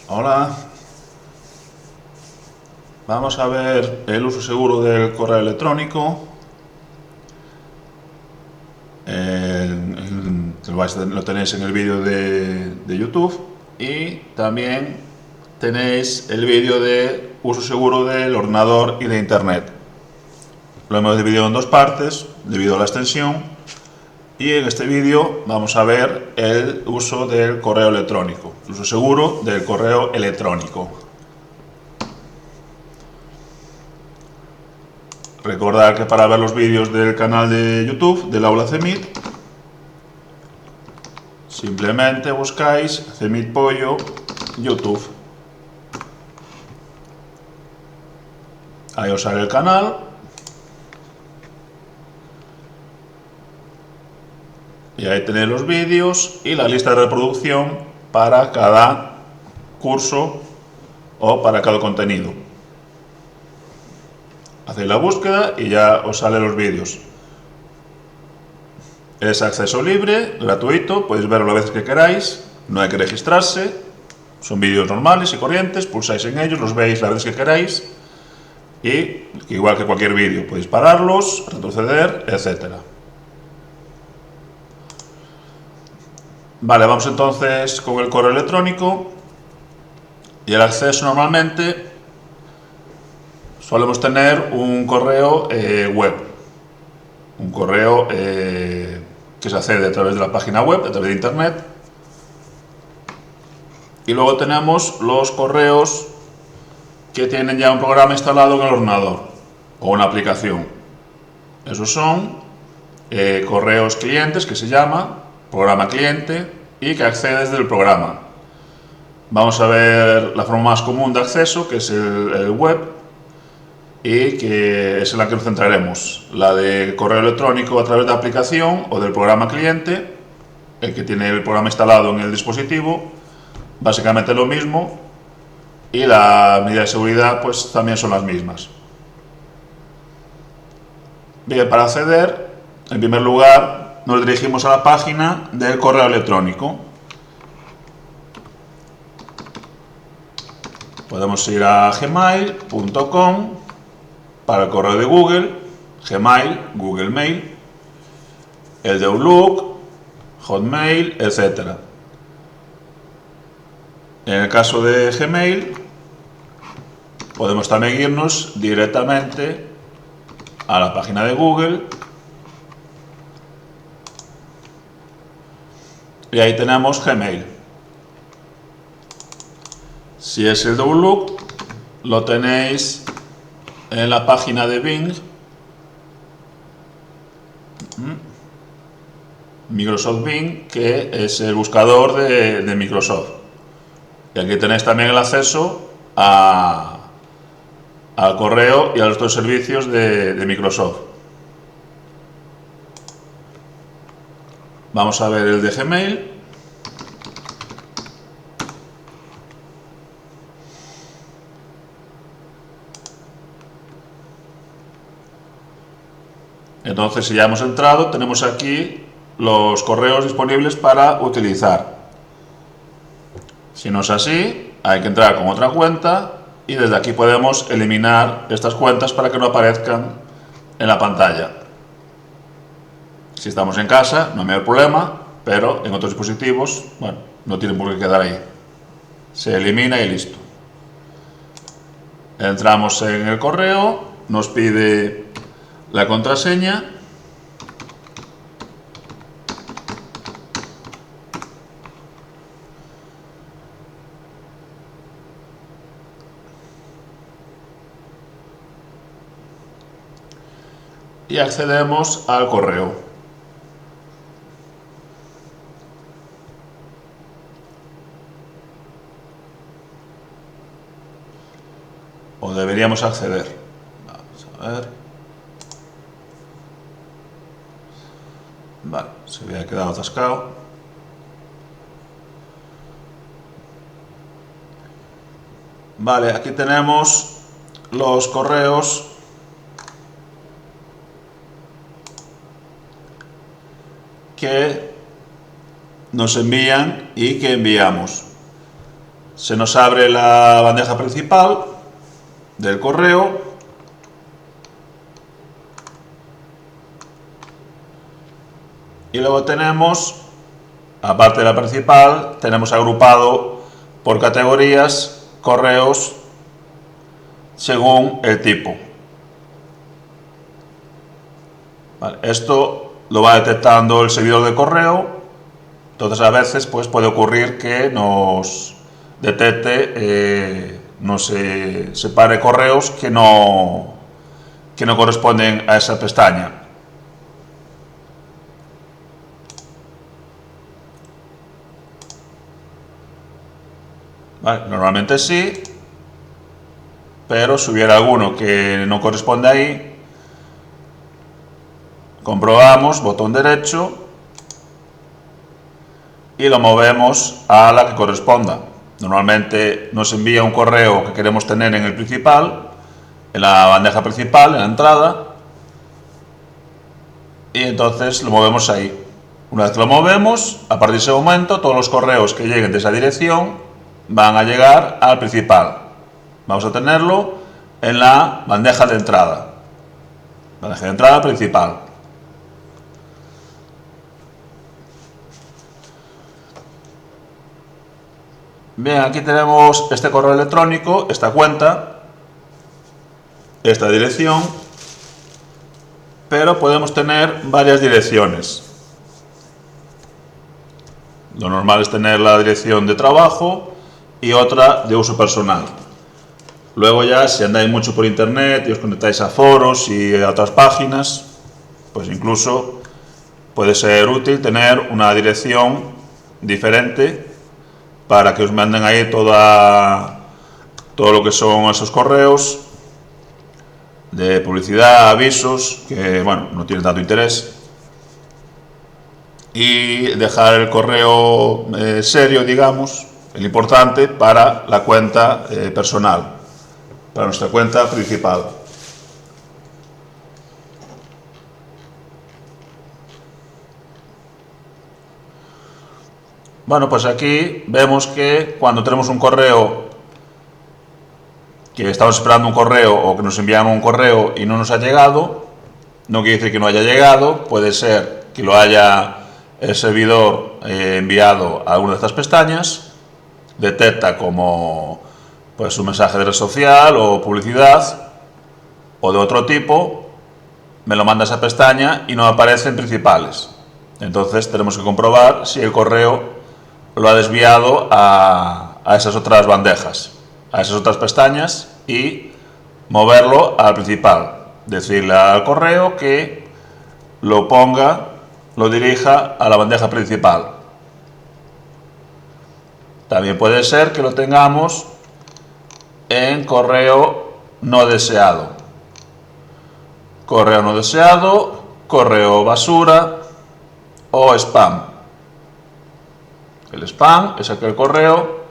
Hola, vamos a ver el uso seguro del correo electrónico. Lo tenéis en el vídeo de YouTube y también tenéis el vídeo de uso seguro del ordenador y de Internet. Lo hemos dividido en dos partes debido a la extensión y en este vídeo vamos a ver el uso del correo electrónico, el uso seguro del correo electrónico. Recordad que para ver los vídeos del canal de YouTube del Aula CEMIT, simplemente buscáis CEMIT Pollo YouTube. Ahí os sale el canal. Y ahí tenéis los vídeos y la lista de reproducción para cada curso o para cada contenido. Hacéis la búsqueda y ya os salen los vídeos. Es acceso libre, gratuito, podéis verlo las veces que queráis, no hay que registrarse, son vídeos normales y corrientes, pulsáis en ellos, los veis las veces que queráis y igual que cualquier vídeo, podéis pararlos, retroceder, etcétera. Vale, vamos entonces con el correo electrónico y el acceso. Normalmente solemos tener un correo web, un correo que se accede a través de la página web, a través de internet, y luego tenemos los correos que tienen ya un programa instalado en el ordenador o una aplicación. Esos son correos clientes, que se llama programa cliente, y que accede desde el programa. Vamos a ver la forma más común de acceso, que es el web, y que es en la que nos centraremos, la de correo electrónico a través de aplicación o del programa cliente, el que tiene el programa instalado en el dispositivo, básicamente lo mismo, y la medida de seguridad pues también son las mismas. Bien, para acceder, en primer lugar nos dirigimos a la página del correo electrónico. Podemos ir a gmail.com para el correo de Google, Gmail, Google Mail, el de Outlook, Hotmail, etc. En el caso de Gmail, podemos también irnos directamente a la página de Google y ahí tenemos Gmail. Si es el de Outlook, lo tenéis en la página de Bing, Microsoft Bing, que es el buscador de Microsoft. Y aquí tenéis también el acceso al correo y a los otros servicios de Microsoft. Vamos a ver el de Gmail. Entonces, si ya hemos entrado, tenemos aquí los correos disponibles para utilizar. Si no es así, hay que entrar con otra cuenta y desde aquí podemos eliminar estas cuentas para que no aparezcan en la pantalla. Si estamos en casa, no hay mayor problema, pero en otros dispositivos, bueno, no tienen por qué quedar ahí. Se elimina y listo. Entramos en el correo, nos pide la contraseña. Y accedemos al correo. O deberíamos acceder. Vamos a ver. Vale, se había quedado atascado. Vale, aquí tenemos los correos que nos envían y que enviamos. se nos abre la bandeja principal del correo. Y luego tenemos, aparte de la principal, tenemos agrupado por categorías correos según el tipo. Vale, esto lo va detectando el servidor de correo, entonces a veces pues, puede ocurrir que nos detecte, nos separe correos que no corresponden a esa pestaña. Vale, normalmente sí, pero si hubiera alguno que no corresponde ahí, comprobamos, botón derecho, y lo movemos a la que corresponda. Normalmente nos envía un correo que queremos tener en el principal, en la bandeja principal, en la entrada, y entonces lo movemos ahí. Una vez que lo movemos, a partir de ese momento, todos los correos que lleguen de esa dirección van a llegar al principal. Vamos a tenerlo en la bandeja de entrada. Bandeja de entrada principal. Bien, aquí tenemos este correo electrónico, esta cuenta, esta dirección, pero podemos tener varias direcciones. Lo normal es tener la dirección de trabajo y otra de uso personal. Luego ya, si andáis mucho por internet y os conectáis a foros y a otras páginas, pues incluso puede ser útil tener una dirección diferente para que os manden ahí todo lo que son esos correos de publicidad, avisos, que bueno, no tienen tanto interés, y dejar el correo serio, digamos, el importante para la cuenta personal, para nuestra cuenta principal. Bueno, pues aquí vemos que cuando tenemos un correo, que estamos esperando un correo o que nos envían un correo y no nos ha llegado, no quiere decir que no haya llegado, puede ser que lo haya el servidor enviado a alguna de estas pestañas, detecta como pues un mensaje de red social o publicidad o de otro tipo, me lo manda a esa pestaña y no aparecen principales. Entonces tenemos que comprobar si el correo lo ha desviado a esas otras bandejas, a esas otras pestañas, y moverlo al principal. Decirle al correo que lo ponga, lo dirija a la bandeja principal. También puede ser que lo tengamos en correo no deseado. Correo no deseado, correo basura o spam. El spam es aquel correo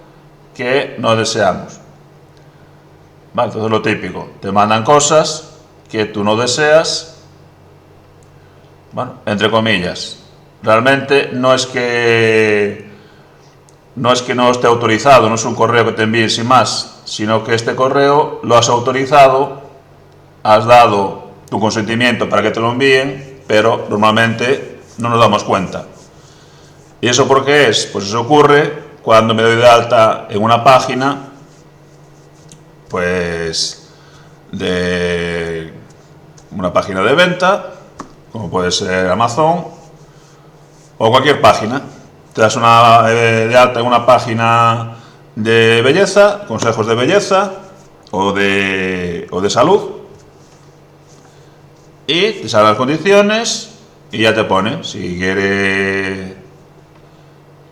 que no deseamos. Vale, entonces lo típico, te mandan cosas que tú no deseas, bueno, entre comillas. Realmente no es que no esté autorizado, no es un correo que te envíen sin más, sino que este correo lo has autorizado, has dado tu consentimiento para que te lo envíen, pero normalmente no nos damos cuenta. ¿Y eso por qué es? Pues eso ocurre cuando me doy de alta en una página, pues de una página de venta, como puede ser Amazon, o cualquier página. Te das de alta en una página de belleza, consejos de belleza o de salud, y te salen las condiciones y ya te pone si quiere.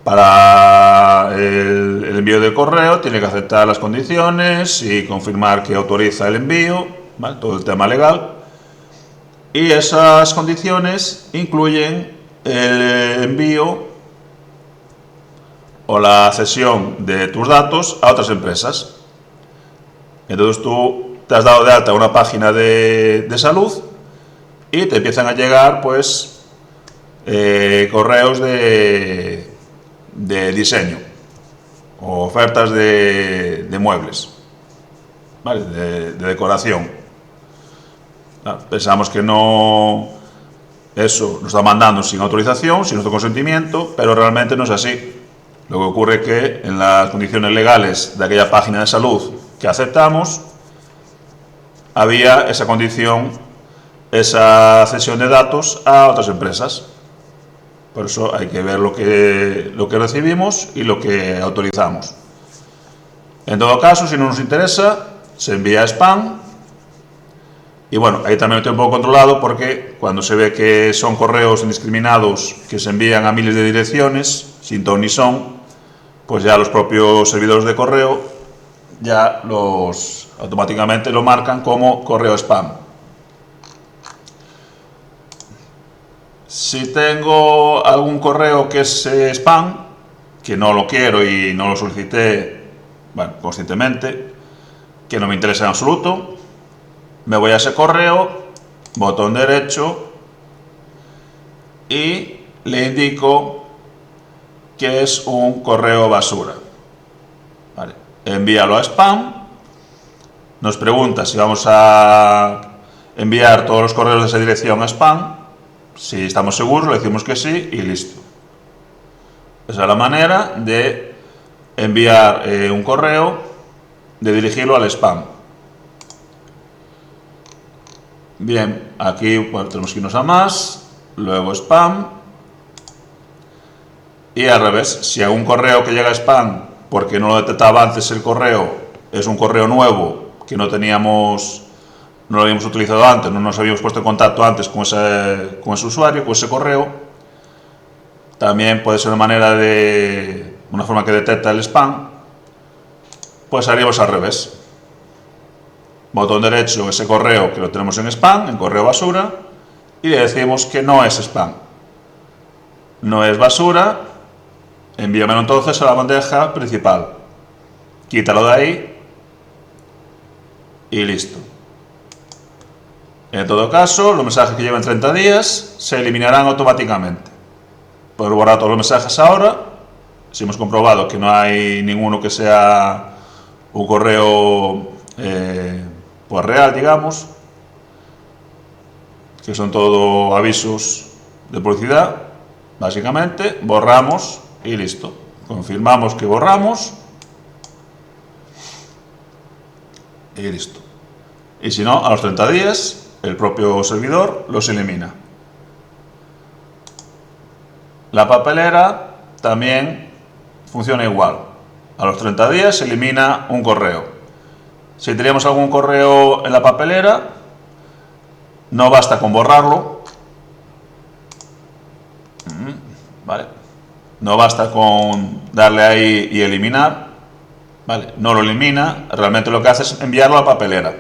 Para el envío del correo tiene que aceptar las condiciones y confirmar que autoriza el envío, ¿vale? Todo el tema legal. Y esas condiciones incluyen el envío o la cesión de tus datos a otras empresas. Entonces tú te has dado de alta una página de salud y te empiezan a llegar pues correos de diseño o ofertas de muebles, ¿vale? De decoración. Pensamos que no, eso lo está mandando sin autorización, sin nuestro consentimiento, pero realmente no es así. Lo que ocurre es que en las condiciones legales de aquella página de salud que aceptamos, había esa condición, esa cesión de datos a otras empresas. Por eso hay que ver lo que recibimos y lo que autorizamos. En todo caso, si no nos interesa, se envía a spam. Y bueno, ahí también lo tengo un poco controlado, porque cuando se ve que son correos indiscriminados que se envían a miles de direcciones, sin ton ni son, pues ya los propios servidores de correo ya automáticamente lo marcan como correo spam. Si tengo algún correo que es spam, que no lo quiero y no lo solicité, bueno, conscientemente, que no me interesa en absoluto, me voy a ese correo, botón derecho, y le indico que es un correo basura. Vale. Envíalo a spam. Nos pregunta si vamos a enviar todos los correos de esa dirección a spam. Si estamos seguros, le decimos que sí y listo. Esa es la manera de enviar un correo, de dirigirlo al spam. Bien, aquí bueno, tenemos que irnos a más, luego spam, y al revés, si algún correo que llega a spam porque no lo detectaba antes el correo, es un correo nuevo que no lo habíamos utilizado antes, no nos habíamos puesto en contacto antes con ese usuario, con ese correo, también puede ser una forma que detecta el spam, pues haríamos al revés. Botón derecho, ese correo que lo tenemos en spam, en correo basura, y le decimos que no es spam. No es basura, envíamelo entonces a la bandeja principal. Quítalo de ahí y listo. En todo caso, los mensajes que llevan 30 días se eliminarán automáticamente. Podemos borrar todos los mensajes ahora. Si hemos comprobado que no hay ninguno que sea un correo pues real, digamos, que son todo avisos de publicidad, básicamente, borramos y listo. Confirmamos que borramos y listo. Y si no, a los 30 días, el propio servidor los elimina. La papelera también funciona igual. A los 30 días se elimina un correo. Si tenemos algún correo en la papelera, no basta con borrarlo. ¿Vale? No basta con darle ahí y eliminar. ¿Vale? No lo elimina, realmente lo que hace es enviarlo a la papelera.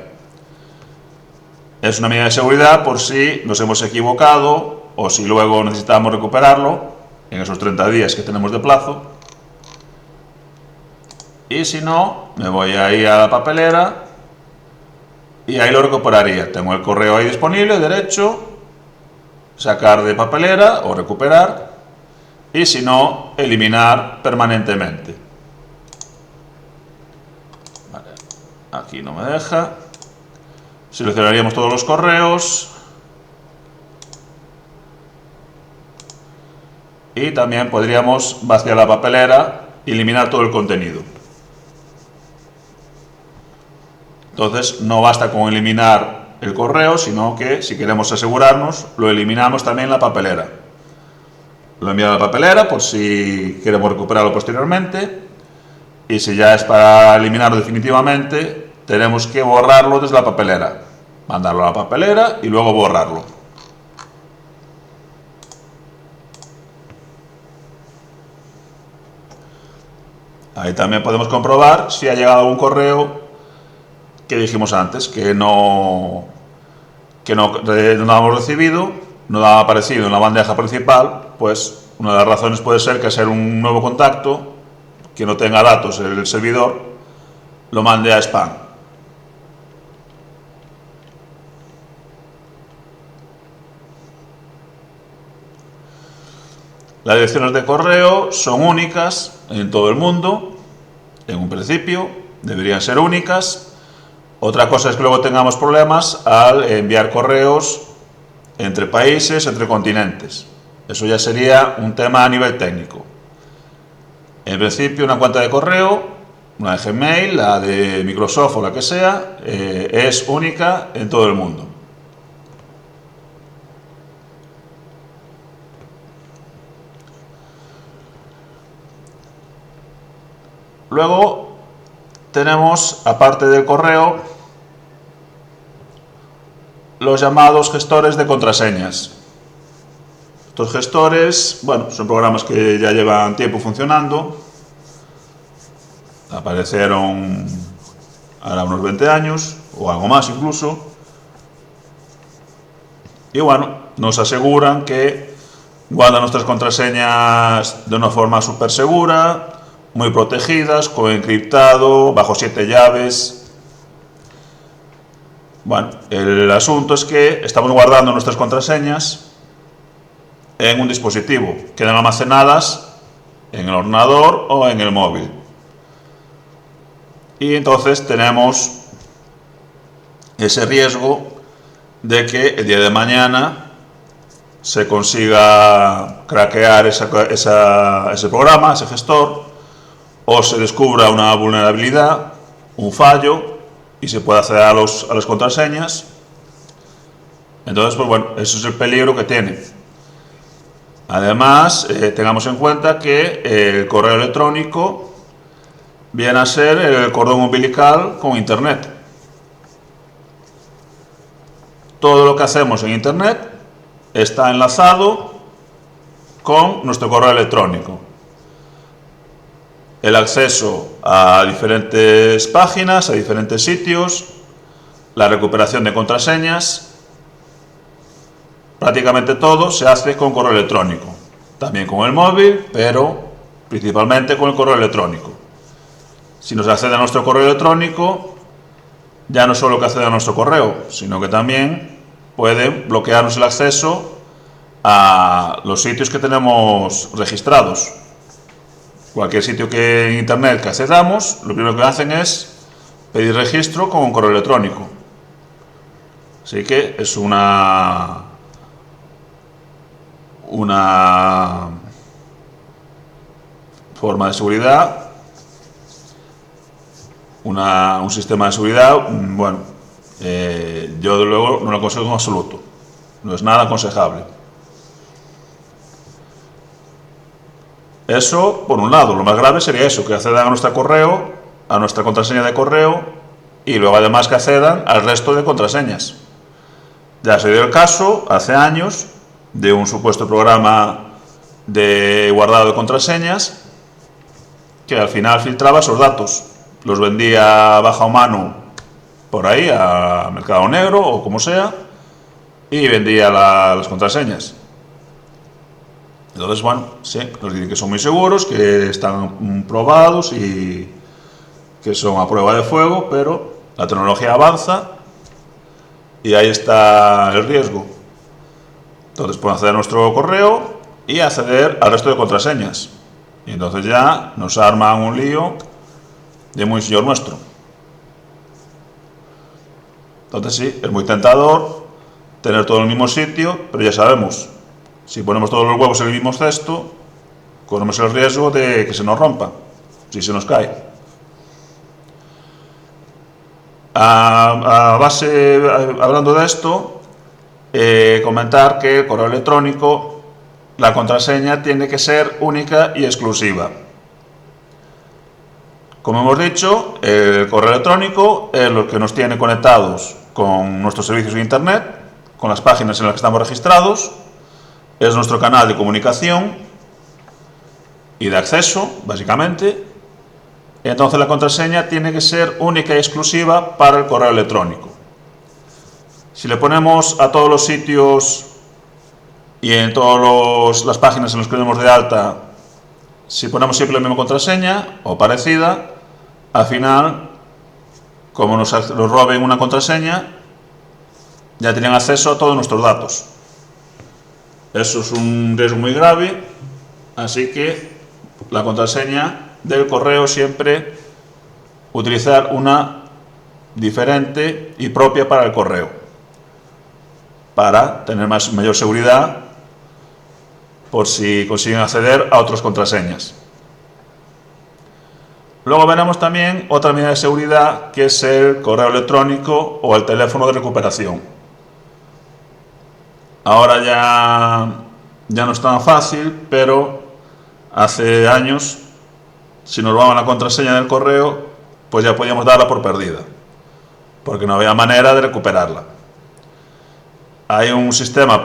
Es una medida de seguridad por si nos hemos equivocado o si luego necesitamos recuperarlo en esos 30 días que tenemos de plazo. Y si no, me voy ahí a la papelera y ahí lo recuperaría. Tengo el correo ahí disponible, derecho, sacar de papelera o recuperar, y si no, eliminar permanentemente. Vale, aquí no me deja. Seleccionaríamos todos los correos y también podríamos vaciar la papelera y eliminar todo el contenido. Entonces no basta con eliminar el correo, sino que si queremos asegurarnos, lo eliminamos también en la papelera. Lo enviamos a la papelera por si queremos recuperarlo posteriormente, y si ya es para eliminarlo definitivamente, tenemos que borrarlo desde la papelera. Mandarlo a la papelera y luego borrarlo. Ahí también podemos comprobar si ha llegado algún correo que dijimos antes, que no hemos recibido, no ha aparecido en la bandeja principal. Pues una de las razones puede ser que, al ser un nuevo contacto, que no tenga datos el servidor, lo mande a spam. Las direcciones de correo son únicas en todo el mundo, En un principio deberían ser únicas. Otra cosa es que luego tengamos problemas al enviar correos entre países, entre continentes. Eso ya sería un tema a nivel técnico. En principio, una cuenta de correo, una de Gmail, la de Microsoft o la que sea, es única en todo el mundo. Luego tenemos, aparte del correo, los llamados gestores de contraseñas. Estos gestores, bueno, son programas que ya llevan tiempo funcionando. Aparecieron ahora unos 20 años, o algo más incluso. Y bueno, nos aseguran que guardan nuestras contraseñas de una forma súper segura, muy protegidas, con encriptado, bajo 7 llaves. Bueno, el asunto es que estamos guardando nuestras contraseñas en un dispositivo, quedan almacenadas en el ordenador o en el móvil. Y entonces tenemos ese riesgo de que el día de mañana se consiga craquear ese programa, ese gestor, o se descubra una vulnerabilidad, un fallo, y se pueda acceder a las contraseñas. Entonces, pues bueno, eso es el peligro que tiene. Además, tengamos en cuenta que el correo electrónico viene a ser el cordón umbilical con Internet. Todo lo que hacemos en Internet está enlazado con nuestro correo electrónico. El acceso a diferentes páginas, a diferentes sitios, la recuperación de contraseñas, prácticamente todo se hace con correo electrónico. También con el móvil, pero principalmente con el correo electrónico. Si nos accede a nuestro correo electrónico, ya no solo que accede a nuestro correo, sino que también pueden bloquearnos el acceso a los sitios que tenemos registrados. Cualquier sitio que en Internet que accedamos, lo primero que hacen es pedir registro con un correo electrónico. Así que es una forma de seguridad, un sistema de seguridad, bueno, yo de luego no lo aconsejo en absoluto, no es nada aconsejable. Eso, por un lado, lo más grave sería eso, que accedan a nuestro correo, a nuestra contraseña de correo, y luego además que accedan al resto de contraseñas. Ya se dio el caso, hace años, de un supuesto programa de guardado de contraseñas, que al final filtraba esos datos, los vendía a baja mano por ahí, a mercado negro o como sea, y vendía las contraseñas. Entonces, bueno, sí, nos dicen que son muy seguros, que están probados y que son a prueba de fuego, pero la tecnología avanza y ahí está el riesgo. Entonces pueden acceder a nuestro correo y acceder al resto de contraseñas. Y entonces ya nos arman un lío de muy señor nuestro. Entonces sí, es muy tentador tener todo en el mismo sitio, pero ya sabemos, si ponemos todos los huevos en el mismo cesto, corremos el riesgo de que se nos rompa, si se nos cae. Hablando de esto, comentar que el correo electrónico, la contraseña tiene que ser única y exclusiva. Como hemos dicho, el correo electrónico es lo que nos tiene conectados con nuestros servicios de Internet, con las páginas en las que estamos registrados, es nuestro canal de comunicación y de acceso, básicamente. Entonces la contraseña tiene que ser única y exclusiva para el correo electrónico. Si le ponemos a todos los sitios y en todas las páginas en las que tenemos de alta, si ponemos siempre la misma contraseña o parecida, al final, como nos roben una contraseña, ya tienen acceso a todos nuestros datos. Eso es un riesgo muy grave, así que la contraseña del correo siempre utilizar una diferente y propia para el correo, para tener mayor seguridad por si consiguen acceder a otras contraseñas. Luego veremos también otra medida de seguridad, que es el correo electrónico o el teléfono de recuperación. Ahora ya no es tan fácil, pero hace años, si nos robaban la contraseña del correo, pues ya podíamos darla por perdida, porque no había manera de recuperarla. Hay un sistema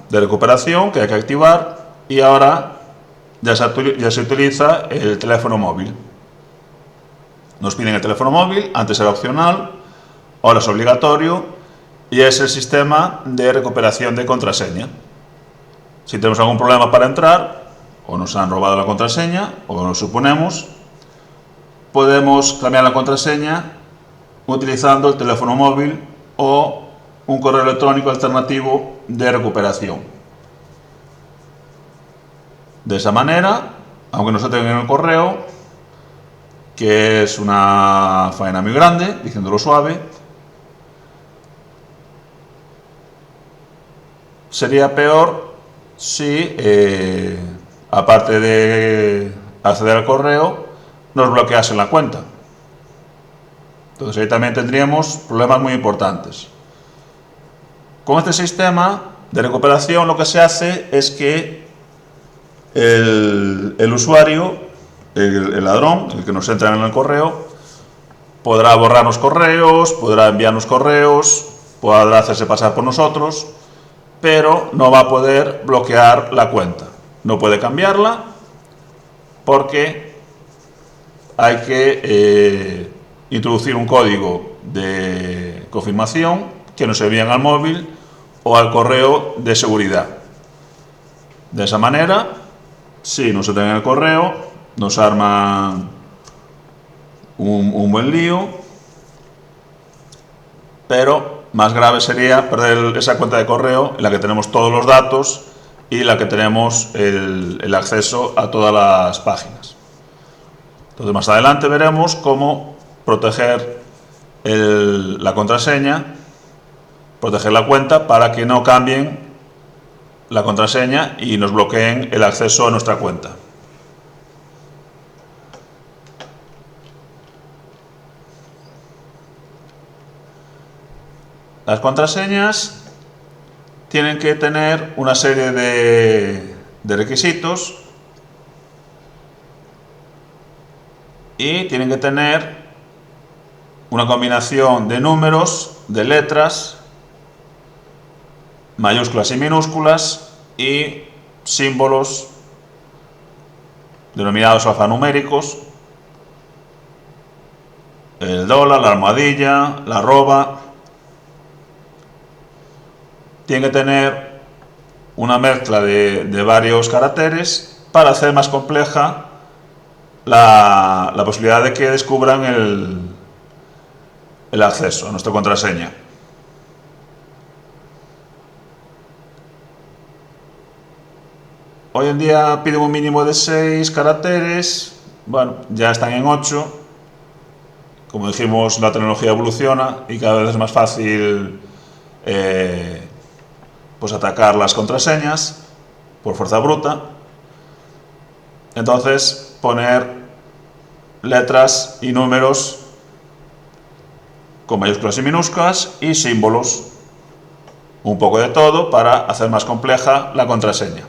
de recuperación que hay que activar, y ahora ya se utiliza el teléfono móvil. Nos piden el teléfono móvil, antes era opcional, ahora es obligatorio, y es el sistema de recuperación de contraseña. Si tenemos algún problema para entrar, o nos han robado la contraseña, o lo suponemos, podemos cambiar la contraseña utilizando el teléfono móvil o un correo electrónico alternativo de recuperación. De esa manera, aunque no se tenga en el correo, que es una faena muy grande, diciéndolo suave, sería peor si, aparte de acceder al correo, nos bloqueasen la cuenta. Entonces ahí también tendríamos problemas muy importantes. Con este sistema de recuperación lo que se hace es que el usuario, el ladrón, el que nos entra en el correo, podrá borrarnos correos, podrá enviarnos correos, podrá hacerse pasar por nosotros, pero no va a poder bloquear la cuenta. No puede cambiarla porque hay que introducir un código de confirmación que nos envían al móvil o al correo de seguridad. De esa manera, si nos entran en el correo, nos arman un buen lío, pero más grave sería perder esa cuenta de correo en la que tenemos todos los datos y en la que tenemos el acceso a todas las páginas. Entonces más adelante veremos cómo proteger la contraseña, proteger la cuenta para que no cambien la contraseña y nos bloqueen el acceso a nuestra cuenta. Las contraseñas tienen que tener una serie de requisitos y tienen que tener una combinación de números, de letras, mayúsculas y minúsculas y símbolos denominados alfanuméricos, el dólar, la almohadilla, la arroba. Tiene que tener una mezcla de varios caracteres para hacer más compleja la posibilidad de que descubran el acceso a nuestra contraseña. Hoy en día piden un mínimo de 6 caracteres, bueno, ya están en 8. Como dijimos, la tecnología evoluciona y cada vez es más fácil pues atacar las contraseñas por fuerza bruta. Entonces, poner letras y números con mayúsculas y minúsculas y símbolos, un poco de todo para hacer más compleja la contraseña.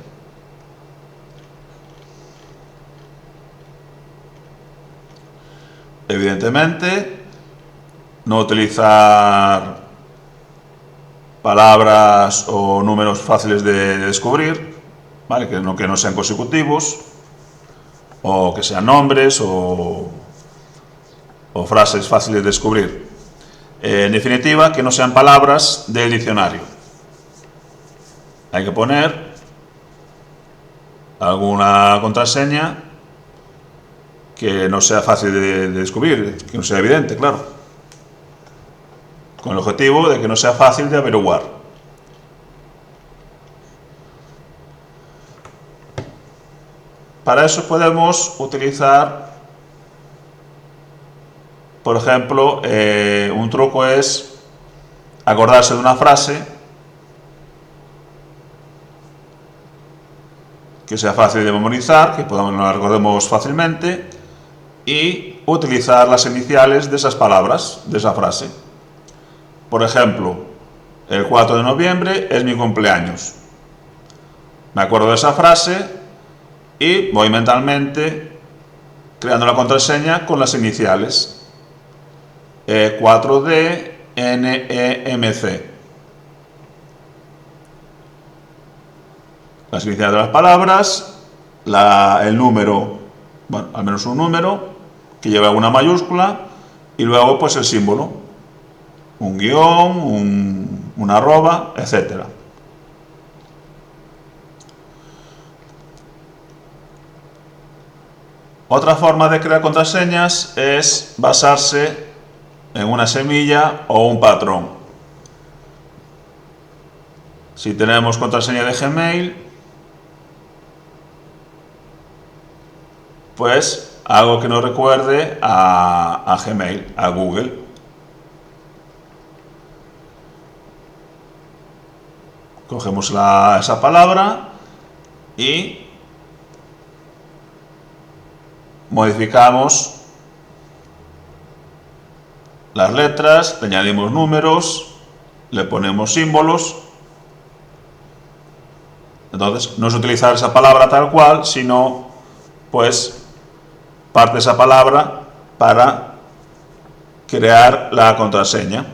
Evidentemente, no utilizar palabras o números fáciles de descubrir, ¿vale? Que no sean consecutivos, o que sean nombres o frases fáciles de descubrir. En definitiva, que no sean palabras del diccionario. Hay que poner alguna contraseña que no sea fácil de descubrir, que no sea evidente, claro, con el objetivo de que no sea fácil de averiguar. Para eso podemos utilizar por ejemplo, un truco es acordarse de una frase que sea fácil de memorizar, que la recordemos fácilmente, y utilizar las iniciales de esas palabras, de esa frase. Por ejemplo, el 4 de noviembre es mi cumpleaños. Me acuerdo de esa frase y voy mentalmente creando la contraseña con las iniciales 4DNEMC. Las iniciales de las palabras, el número, bueno, al menos un número que lleve alguna mayúscula, y luego pues el símbolo, un guión, una arroba, etc. Otra forma de crear contraseñas es basarse en una semilla o un patrón. Si tenemos contraseña de Gmail, pues algo que nos recuerde a Gmail, a Google. Cogemos esa palabra y modificamos las letras, le añadimos números, le ponemos símbolos. Entonces, no es utilizar esa palabra tal cual, sino pues parte de esa palabra para crear la contraseña.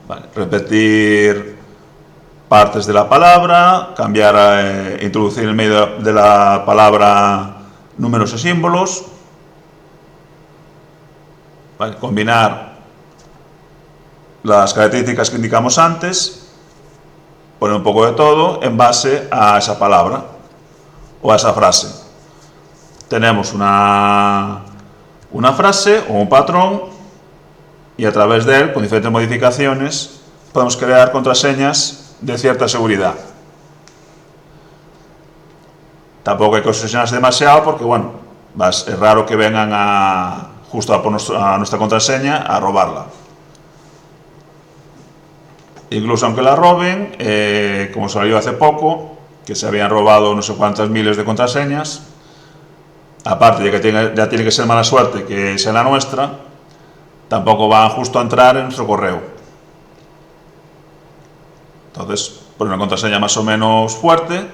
Vale, repetir partes de la palabra, cambiar, introducir en el medio de la palabra números y símbolos. Vale, combinar las características que indicamos antes, poner un poco de todo en base a esa palabra o a esa frase. Tenemos una frase o un patrón y a través de él, con diferentes modificaciones, podemos crear contraseñas de cierta seguridad. Tampoco hay que obsesionarse demasiado porque, bueno, es raro que vengan justo a nuestra contraseña a robarla. Incluso aunque la roben, como salió hace poco, que se habían robado no sé cuántas miles de contraseñas, aparte de que ya tiene que ser mala suerte que sea la nuestra, tampoco van justo a entrar en nuestro correo. Entonces, poner una contraseña más o menos fuerte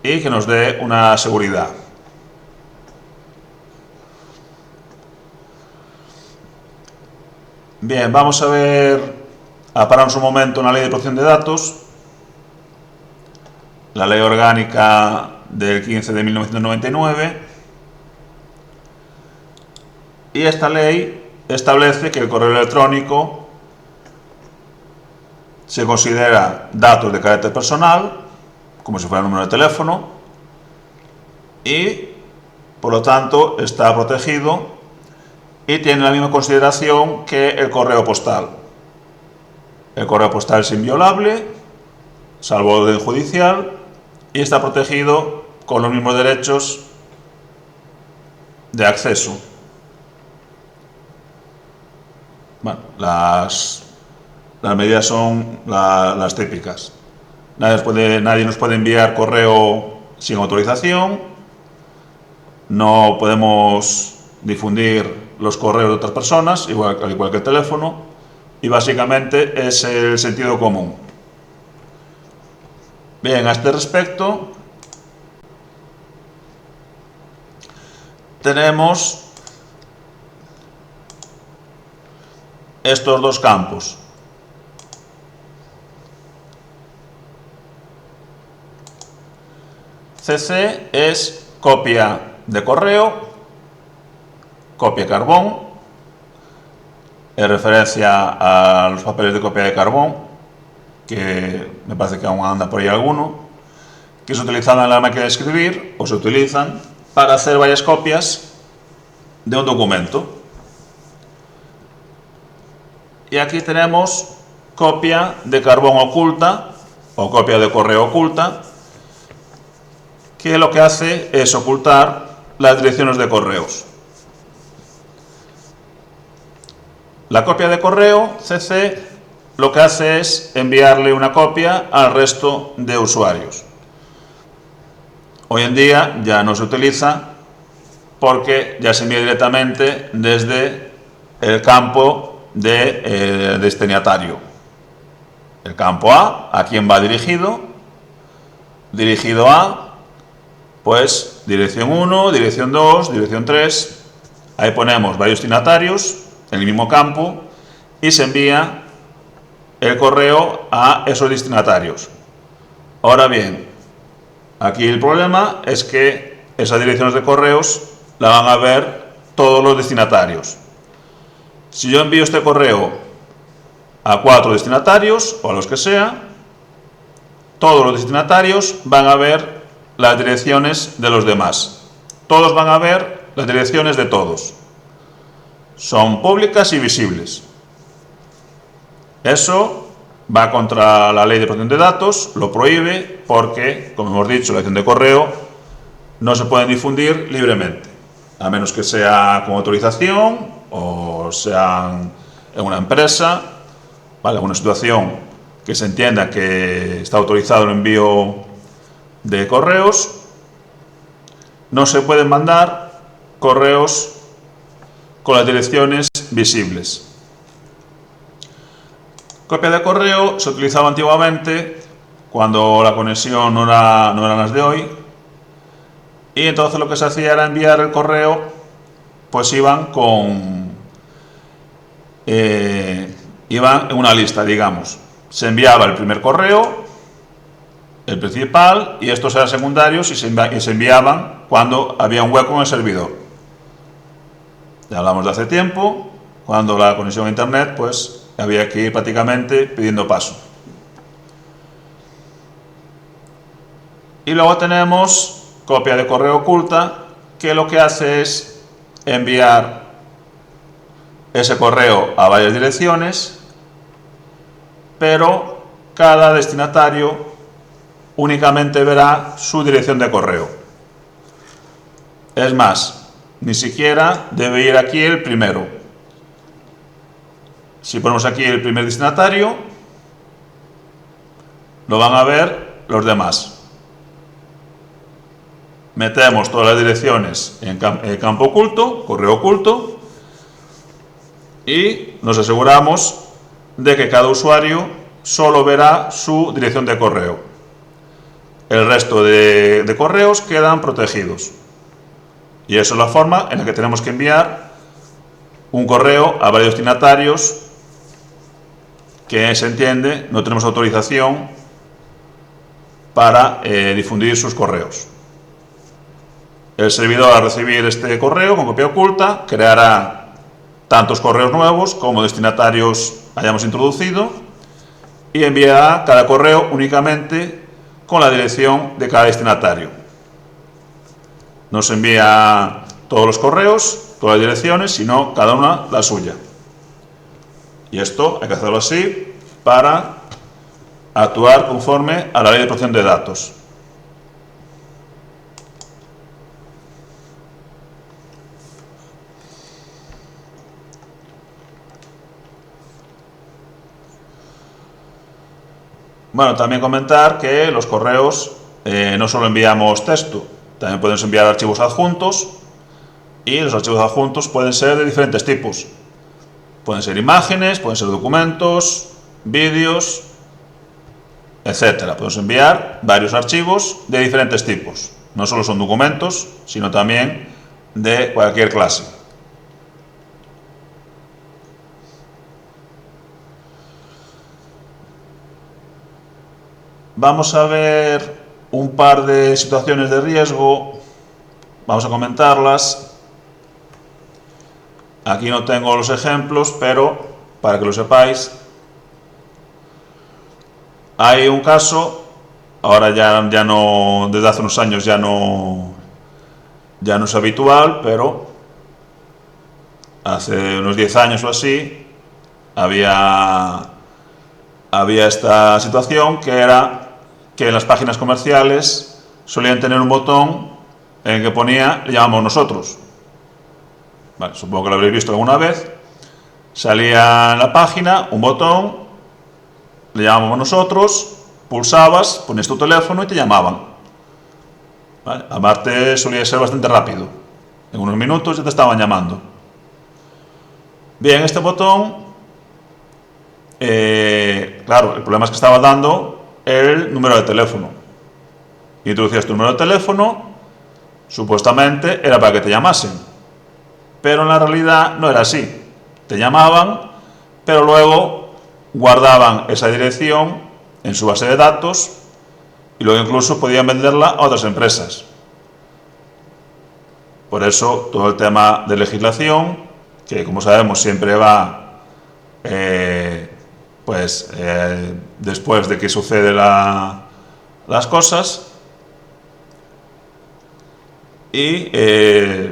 y que nos dé una seguridad. Bien, vamos a pararnos un momento en la Ley de Protección de Datos, la Ley Orgánica del 15 de 1999, y esta ley establece que el correo electrónico se considera datos de carácter personal, como si fuera el número de teléfono, y por lo tanto está protegido y tiene la misma consideración que el correo postal. El correo postal es inviolable, salvo orden judicial, y está protegido con los mismos derechos de acceso. Bueno, las medidas son las típicas. Nadie nos puede enviar correo sin autorización, no podemos difundir los correos de otras personas, al igual que el teléfono, y básicamente es el sentido común. Bien, a este respecto tenemos estos dos campos. CC es copia de correo, copia de carbón, en referencia a los papeles de copia de carbón, que me parece que aún anda por ahí alguno, que se utilizan en la máquina de escribir o se utilizan para hacer varias copias de un documento. Y aquí tenemos copia de carbón oculta o copia de correo oculta, que lo que hace es ocultar las direcciones de correos. La copia de correo CC lo que hace es enviarle una copia al resto de usuarios. Hoy en día ya no se utiliza porque ya se envía directamente desde el campo de destinatario. El campo a quién va dirigido. Dirigido a, pues, dirección 1, dirección 2, dirección 3. Ahí ponemos varios destinatarios en el mismo campo y se envía el correo a esos destinatarios. Ahora bien, aquí el problema es que esas direcciones de correos la van a ver todos los destinatarios. Si yo envío este correo a 4 destinatarios o a los que sea, todos los destinatarios van a ver las direcciones de los demás. Todos van a ver las direcciones de todos. Son públicas y visibles. Eso va contra la ley de protección de datos, lo prohíbe porque, como hemos dicho, la dirección de correo no se puede difundir libremente, a menos que sea con autorización o sea en una empresa, ¿vale? Una situación que se entienda que está autorizado el envío de correos. No se pueden mandar correos con las direcciones visibles. Copia de correo se utilizaba antiguamente cuando la conexión no eran las de hoy, y entonces lo que se hacía era enviar el correo, pues iban en una lista, digamos. Se enviaba el primer correo, el principal, y estos eran secundarios y se enviaban cuando había un hueco en el servidor. Ya hablamos de hace tiempo, cuando la conexión a internet, pues había que ir prácticamente pidiendo paso. Y luego tenemos copia de correo oculta, que lo que hace es enviar ese correo a varias direcciones, pero cada destinatario únicamente verá su dirección de correo. Es más, ni siquiera debe ir aquí el primero. Si ponemos aquí el primer destinatario, lo van a ver los demás. Metemos todas las direcciones en campo oculto, correo oculto, y nos aseguramos de que cada usuario solo verá su dirección de correo. El resto de correos quedan protegidos. Y eso es la forma en la que tenemos que enviar un correo a varios destinatarios que, se entiende, no tenemos autorización para difundir sus correos. El servidor, al recibir este correo con copia oculta, creará tantos correos nuevos como destinatarios hayamos introducido y enviará cada correo únicamente con la dirección de cada destinatario. No se envía todos los correos, todas las direcciones, sino cada una la suya. Y esto hay que hacerlo así para actuar conforme a la ley de protección de datos. Bueno, también comentar que los correos no solo enviamos texto, también podemos enviar archivos adjuntos, y los archivos adjuntos pueden ser de diferentes tipos. Pueden ser imágenes, pueden ser documentos, vídeos, etcétera. Podemos enviar varios archivos de diferentes tipos. No solo son documentos, sino también de cualquier clase. Vamos a ver un par de situaciones de riesgo, vamos a comentarlas. Aquí no tengo los ejemplos, pero para que lo sepáis, hay un caso, ahora ya no, desde hace unos años ya no es habitual, pero hace unos 10 años o así había esta situación, que era que en las páginas comerciales solían tener un botón en el que ponía "le llamamos nosotros". Vale, supongo que lo habréis visto alguna vez. salía en la página un botón, le llamábamos nosotros, pulsabas, ponías tu teléfono y te llamaban. ¿Vale? Aparte solía ser bastante rápido, en unos minutos ya te estaban llamando. Bien, este botón, claro, el problema es que estaba dando el número de teléfono. Introducías tu número de teléfono, supuestamente era para que te llamasen, pero en la realidad no era así. Te llamaban, pero luego guardaban esa dirección en su base de datos y luego incluso podían venderla a otras empresas. Por eso todo el tema de legislación, que como sabemos siempre va después de que suceden las cosas, y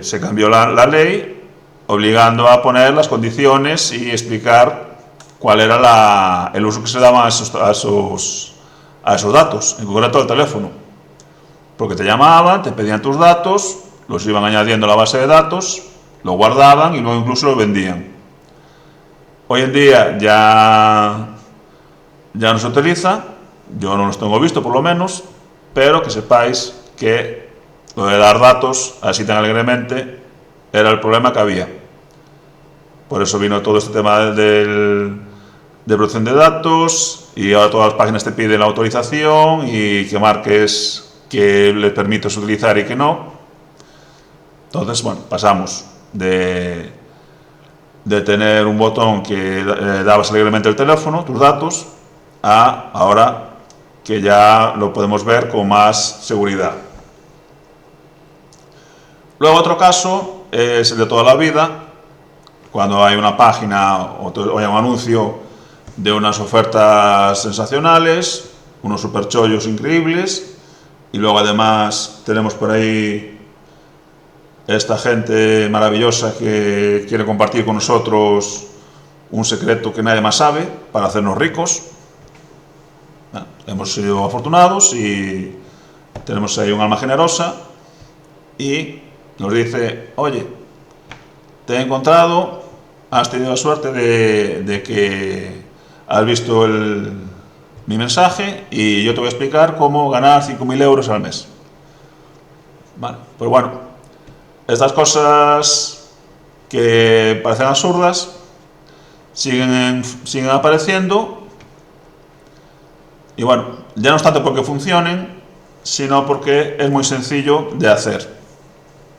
se cambió la ley obligando a poner las condiciones y explicar cuál era el uso que se daba a esos datos, en concreto el teléfono. Porque te llamaban, te pedían tus datos, los iban añadiendo a la base de datos, lo guardaban y luego incluso lo vendían. Hoy en día ya no se utiliza, yo no los tengo visto por lo menos, pero que sepáis que lo de dar datos así tan alegremente era el problema que había. Por eso vino todo este tema de protección de datos, y ahora todas las páginas te piden la autorización y que marques que les permites utilizar y que no. Entonces, bueno, pasamos de tener un botón que dabas alegremente el teléfono, tus datos, a ahora que ya lo podemos ver con más seguridad. Luego otro caso es el de toda la vida, cuando hay una página o hay un anuncio de unas ofertas sensacionales, unos superchollos increíbles, y luego además tenemos por ahí esta gente maravillosa que quiere compartir con nosotros un secreto que nadie más sabe para hacernos ricos. Hemos sido afortunados y tenemos ahí un alma generosa y nos dice: oye, te he encontrado, has tenido la suerte de que has visto mi mensaje y yo te voy a explicar cómo ganar 5.000 euros al mes. Vale, pues bueno, estas cosas que parecen absurdas siguen apareciendo, y bueno, ya no es tanto porque funcionen, sino porque es muy sencillo de hacer.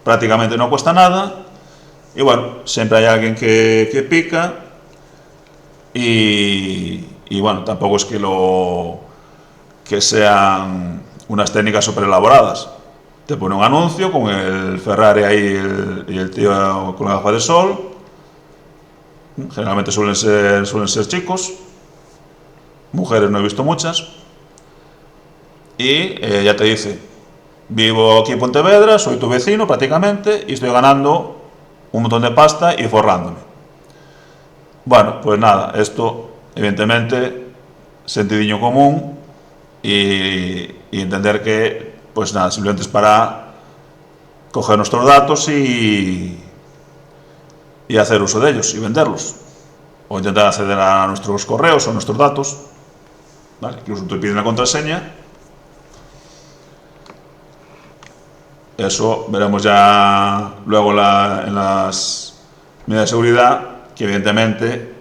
Prácticamente no cuesta nada, y bueno, siempre hay alguien que pica, y bueno, tampoco es que sean unas técnicas súper elaboradas. Te pone un anuncio con el Ferrari ahí y el tío con la gafa de sol. Generalmente suelen ser chicos, mujeres no he visto muchas, y ya te dice: vivo aquí en Pontevedra, soy tu vecino prácticamente y estoy ganando un montón de pasta y forrándome. Bueno, pues nada, esto evidentemente sentidiño común y entender que pues nada, simplemente es para coger nuestros datos y hacer uso de ellos y venderlos, o intentar acceder a nuestros correos o nuestros datos, ¿vale? Incluso te piden la contraseña. Eso veremos ya luego en las medidas de seguridad, que evidentemente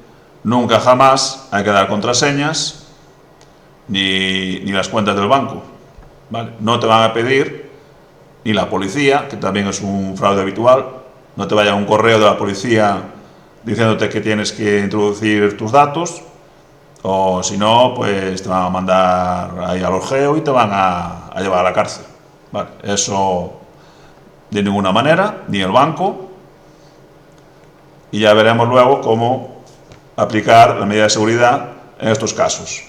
nunca jamás hay que dar contraseñas ni las cuentas del banco, ¿vale? No te van a pedir, ni la policía, que también es un fraude habitual, no te vaya un correo de la policía diciéndote que tienes que introducir tus datos, o si no, pues te van a mandar ahí al orgeo y te van a llevar a la cárcel, ¿vale? Eso de ninguna manera, ni el banco, y ya veremos luego cómo aplicar la medida de seguridad en estos casos.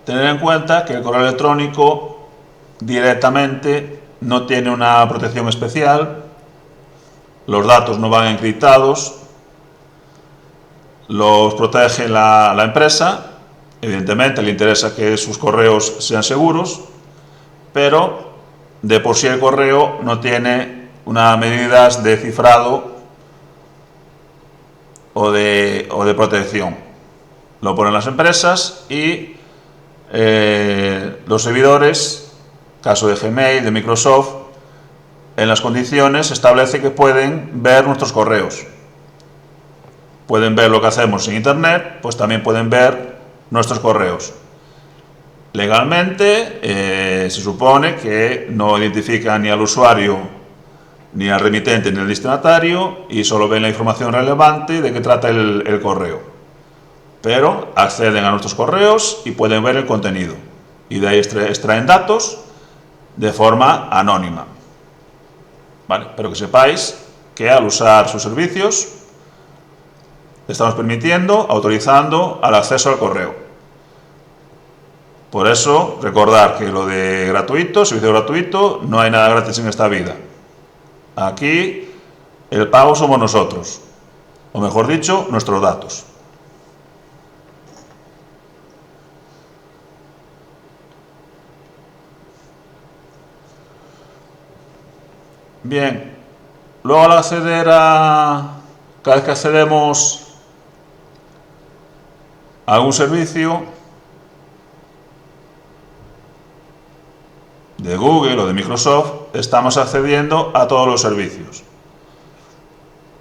Tener en cuenta que el correo electrónico directamente no tiene una protección especial, los datos no van encriptados, los protege la empresa, Evidentemente le interesa que sus correos sean seguros, pero de por sí el correo no tiene unas medidas de cifrado o de protección. Lo ponen las empresas y los servidores, caso de Gmail, de Microsoft, en las condiciones establece que pueden ver nuestros correos. Pueden ver lo que hacemos en Internet, pues también pueden ver nuestros correos. Legalmente se supone que no identifican ni al usuario, ni al remitente, ni al destinatario, y solo ven la información relevante de qué trata el correo. Pero acceden a nuestros correos y pueden ver el contenido. Y de ahí extraen datos de forma anónima. ¿Vale? Pero que sepáis que al usar sus servicios estamos permitiendo, autorizando al acceso al correo. Por eso, recordar que lo de gratuito, servicio gratuito, no hay nada gratis en esta vida. Aquí el pago somos nosotros, o mejor dicho, nuestros datos. Bien, luego al acceder cada vez que accedemos a algún servicio de Google o de Microsoft, estamos accediendo a todos los servicios.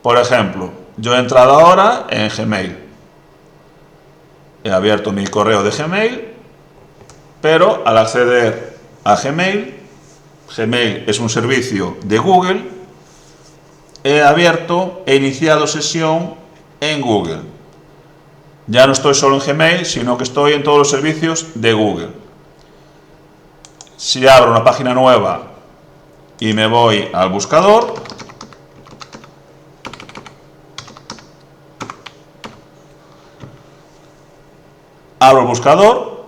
Por ejemplo, yo he entrado ahora en Gmail. He abierto mi correo de Gmail, pero al acceder a Gmail, Gmail es un servicio de Google, he iniciado sesión en Google. Ya no estoy solo en Gmail, sino que estoy en todos los servicios de Google. Si abro una página nueva y me voy al buscador, abro el buscador,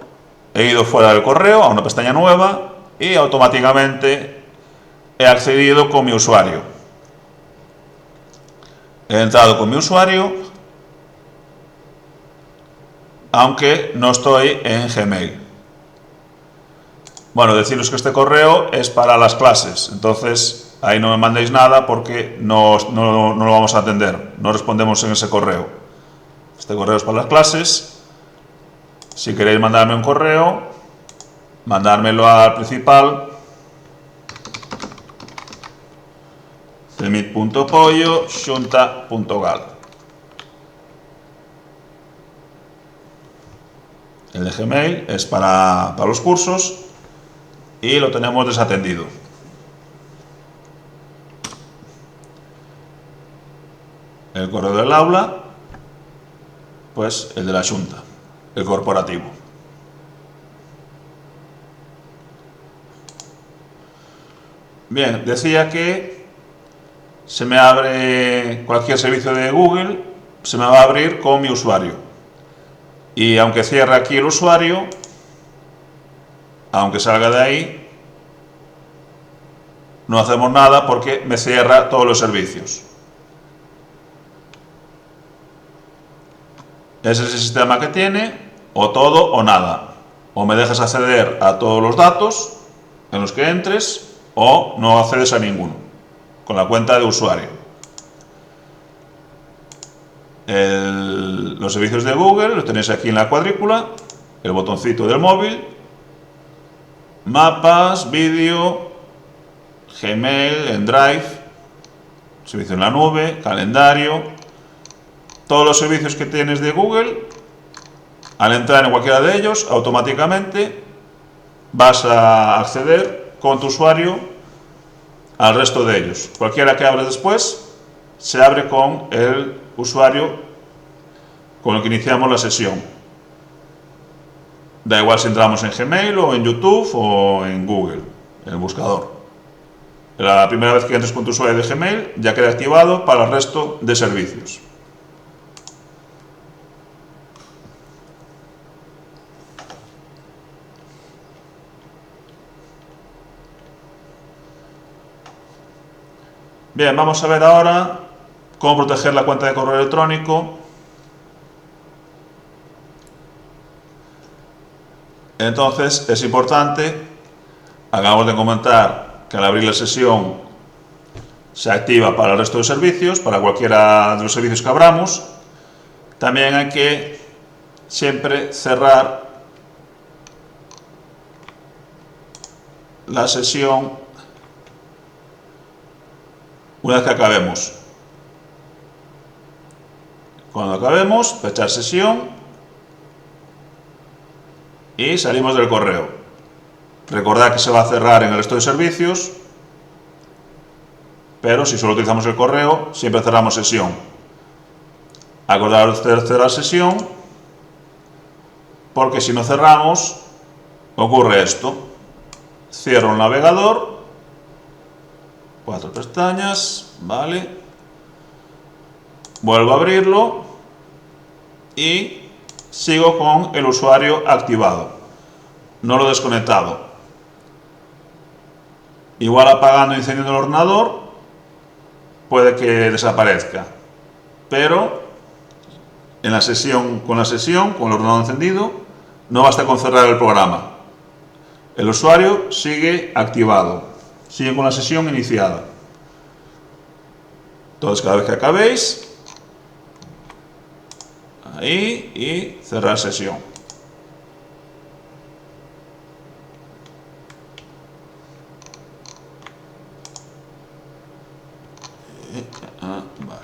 he ido fuera del correo a una pestaña nueva y automáticamente he accedido con mi usuario. He entrado con mi usuario, aunque no estoy en Gmail. Bueno, deciros que este correo es para las clases, entonces ahí no me mandéis nada porque no lo vamos a atender, no respondemos en ese correo. Este correo es para las clases. Si queréis mandarme un correo, mandármelo al principal, remit.pollo@xunta.gal. El de Gmail es para los cursos y lo tenemos desatendido. El correo del aula, pues el de la Xunta, el corporativo. Bien, decía que se me abre cualquier servicio de Google, se me va a abrir con mi usuario. Y aunque cierre aquí el usuario, aunque salga de ahí, no hacemos nada porque me cierra todos los servicios. Ese es el sistema que tiene, o todo o nada. O me dejas acceder a todos los datos en los que entres, o no accedes a ninguno, con la cuenta de usuario. Los servicios de Google los tenéis aquí en la cuadrícula, el botoncito del móvil, mapas, vídeo, Gmail, en Drive, servicio en la nube, calendario, todos los servicios que tienes de Google. Al entrar en cualquiera de ellos, automáticamente vas a acceder con tu usuario al resto de ellos. Cualquiera que abres después, se abre con el usuario con el que iniciamos la sesión. Da igual si entramos en Gmail o en YouTube o en Google, en el buscador. La primera vez que entres con tu usuario de Gmail ya queda activado para el resto de servicios. Bien, vamos a ver ahora cómo proteger la cuenta de correo electrónico Entonces es importante, acabamos de comentar que al abrir la sesión se activa para el resto de servicios, para cualquiera de los servicios que abramos. También hay que siempre cerrar la sesión una vez que acabemos. Cuando acabemos, fechar sesión y salimos del correo. Recordad que se va a cerrar en el resto de servicios, pero si solo utilizamos el correo, siempre cerramos sesión. Acordaros de cerrar sesión, porque si no cerramos, ocurre esto. Cierro el navegador, 4 pestañas, vale. Vuelvo a abrirlo y sigo con el usuario activado, no lo he desconectado. Igual apagando y encendiendo el ordenador puede que desaparezca, pero en la sesión, con el ordenador encendido, no basta con cerrar el programa. El usuario sigue activado, sigue con la sesión iniciada. Entonces, cada vez que acabéis, ahí, y cerrar sesión. Vale.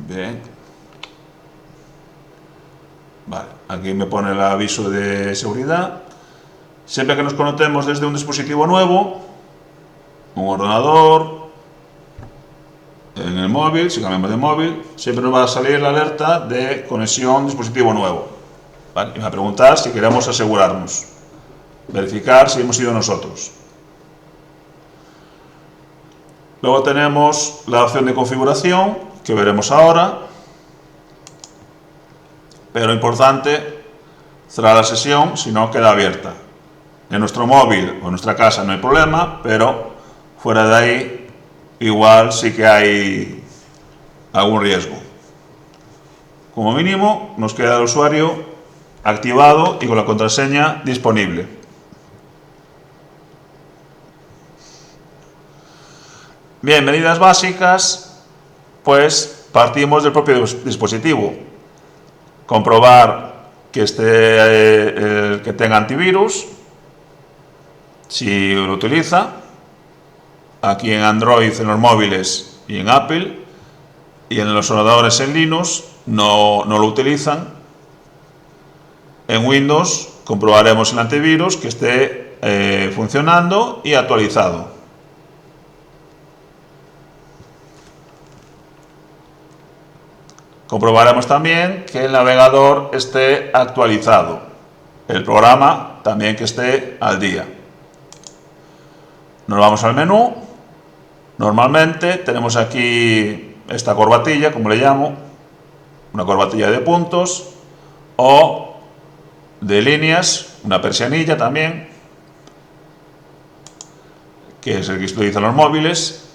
Bien. Vale, aquí me pone el aviso de seguridad. Siempre que nos conectemos desde un dispositivo nuevo, un ordenador, en el móvil, si cambiamos de móvil, siempre nos va a salir la alerta de conexión dispositivo nuevo. ¿Vale? Y me va a preguntar si queremos asegurarnos, verificar si hemos sido nosotros. Luego tenemos la opción de configuración, que veremos ahora, pero importante cerrar la sesión, si no queda abierta. En nuestro móvil o en nuestra casa no hay problema, pero fuera de ahí igual sí que hay algún riesgo. Como mínimo nos queda el usuario activado y con la contraseña disponible. Bien, medidas básicas, pues partimos del propio dispositivo. Comprobar que que tenga antivirus, si lo utiliza. Aquí en Android, en los móviles y en Apple, y en los ordenadores en Linux no lo utilizan. En Windows comprobaremos el antivirus que esté funcionando y actualizado. Comprobaremos también que el navegador esté actualizado, el programa también que esté al día. Nos vamos al menú. Normalmente tenemos aquí esta corbatilla, como le llamo, una corbatilla de puntos o de líneas, una persianilla también, que es el que utilizan los móviles.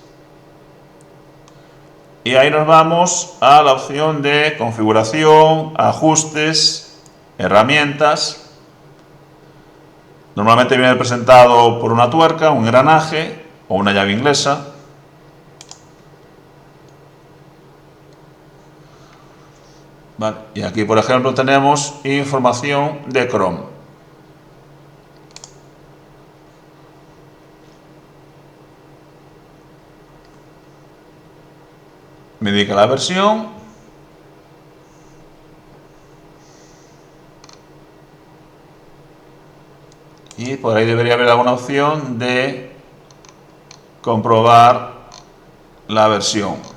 Y ahí nos vamos a la opción de configuración, ajustes, herramientas. Normalmente viene presentado por una tuerca, un engranaje o una llave inglesa. Vale. Y aquí, por ejemplo, tenemos información de Chrome. Me indica la versión. Y por ahí debería haber alguna opción de comprobar la versión.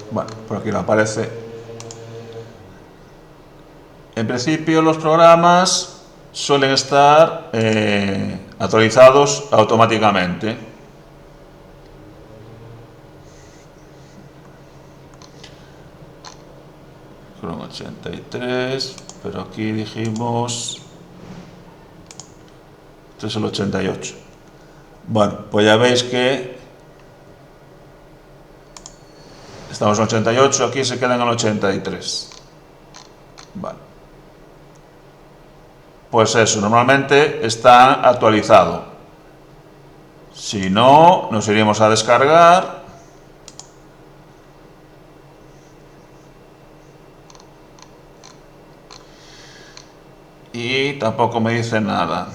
Bueno, por aquí nos aparece en principio los programas suelen estar actualizados automáticamente. Chrome 83, pero aquí dijimos, este es el 88. Bueno, pues ya veis que estamos en 88, aquí se queda en el 83. Vale. Pues eso, normalmente está actualizado. Si no, nos iríamos a descargar. Y tampoco me dice nada.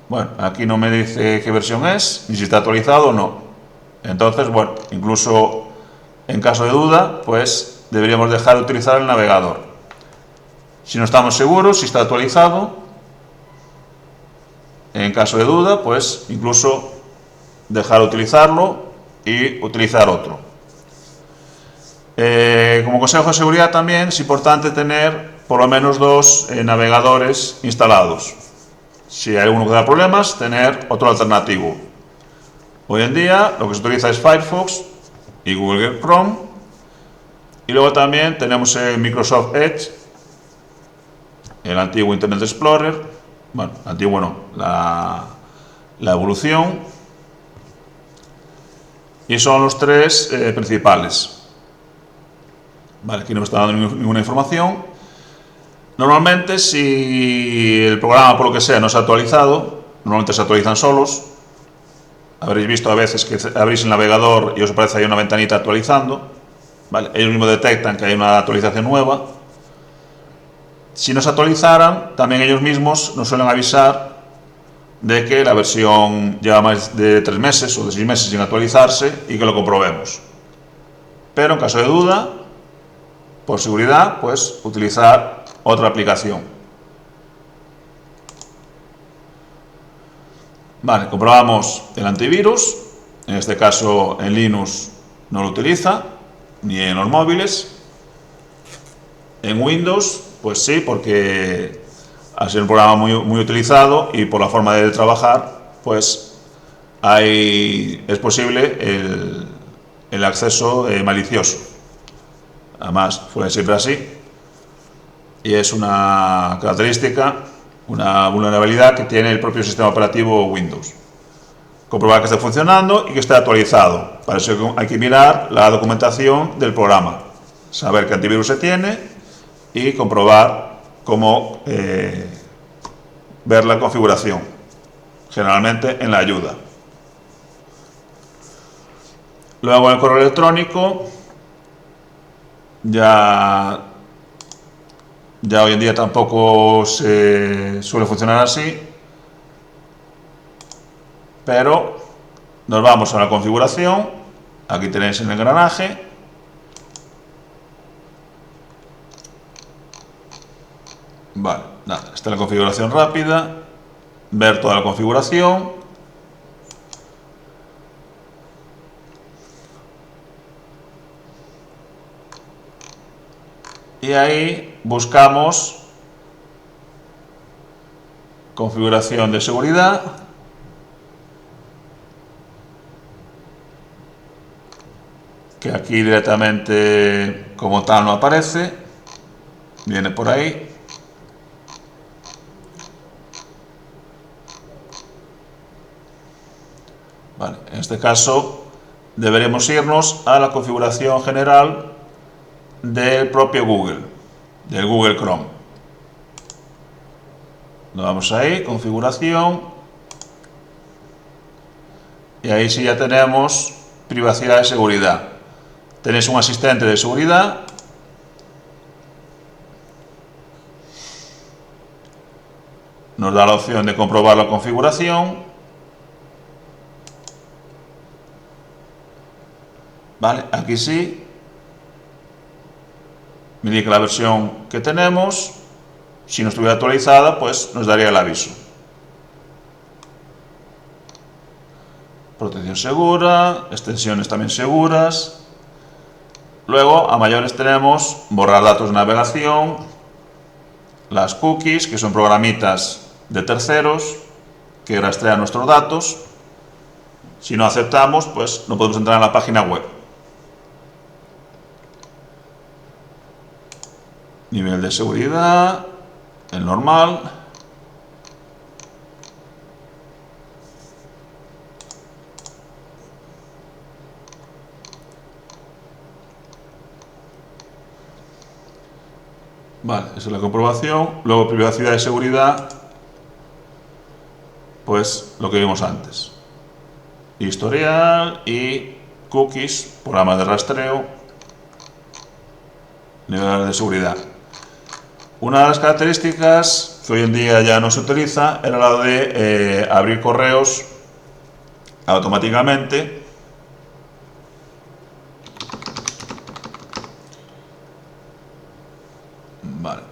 Bueno, aquí no me dice qué versión es, ni si está actualizado o no. Entonces, bueno, incluso en caso de duda, pues deberíamos dejar de utilizar el navegador. Si no estamos seguros si está actualizado, en caso de duda, pues incluso dejar de utilizarlo y utilizar otro. Como consejo de seguridad también es importante tener por lo menos 2 navegadores instalados. Si hay alguno que da problemas, tener otro alternativo. Hoy en día lo que se utiliza es Firefox y Google Chrome. Y luego también tenemos el Microsoft Edge, el antiguo Internet Explorer. Bueno, antiguo no, la evolución. Y son los 3 principales. Vale, aquí no me está dando ninguna información. Normalmente, si el programa por lo que sea no se ha actualizado, normalmente se actualizan solos. Habréis visto a veces que abrís el navegador y os aparece ahí una ventanita actualizando. Vale, ellos mismos detectan que hay una actualización nueva. Si no se actualizaran, también ellos mismos nos suelen avisar de que la versión lleva más de 3 meses o de 6 meses sin actualizarse y que lo comprobemos. Pero en caso de duda, por seguridad, pues utilizar otra aplicación. Vale, comprobamos el antivirus. En este caso en Linux no lo utiliza, ni en los móviles. En Windows, pues sí, porque al ser un programa muy utilizado y por la forma de trabajar, pues es posible el acceso malicioso. Además, fue siempre así. Y es una característica, una vulnerabilidad que tiene el propio sistema operativo Windows. Comprobar que esté funcionando y que esté actualizado. Para eso hay que mirar la documentación del programa, saber qué antivirus se tiene y comprobar cómo ver la configuración, generalmente en la ayuda. Luego en el correo electrónico, ya hoy en día tampoco se suele funcionar así, pero nos vamos a la configuración. Aquí tenéis el engranaje. Vale, nada, esta es la configuración rápida. Ver toda la configuración. Y ahí buscamos configuración de seguridad. Que aquí directamente como tal no aparece. Viene por ahí. Vale, en este caso deberemos irnos a la configuración general del propio Google, del Google Chrome. Nos vamos ahí, configuración, y ahí sí ya tenemos privacidad y seguridad. Tenéis un asistente de seguridad, nos da la opción de comprobar la configuración. Vale, aquí sí me indica la versión que tenemos. Si no estuviera actualizada, pues nos daría el aviso. Protección segura, extensiones también seguras. Luego, a mayores tenemos borrar datos de navegación, las cookies, que son programitas de terceros que rastrean nuestros datos. Si no aceptamos, pues no podemos entrar en la página web. Nivel de seguridad, el normal. Vale, esa es la comprobación. Luego, privacidad y seguridad, pues lo que vimos antes. Historial y cookies, programas de rastreo, nivel de seguridad. Una de las características que hoy en día ya no se utiliza era la de abrir correos automáticamente. Vale,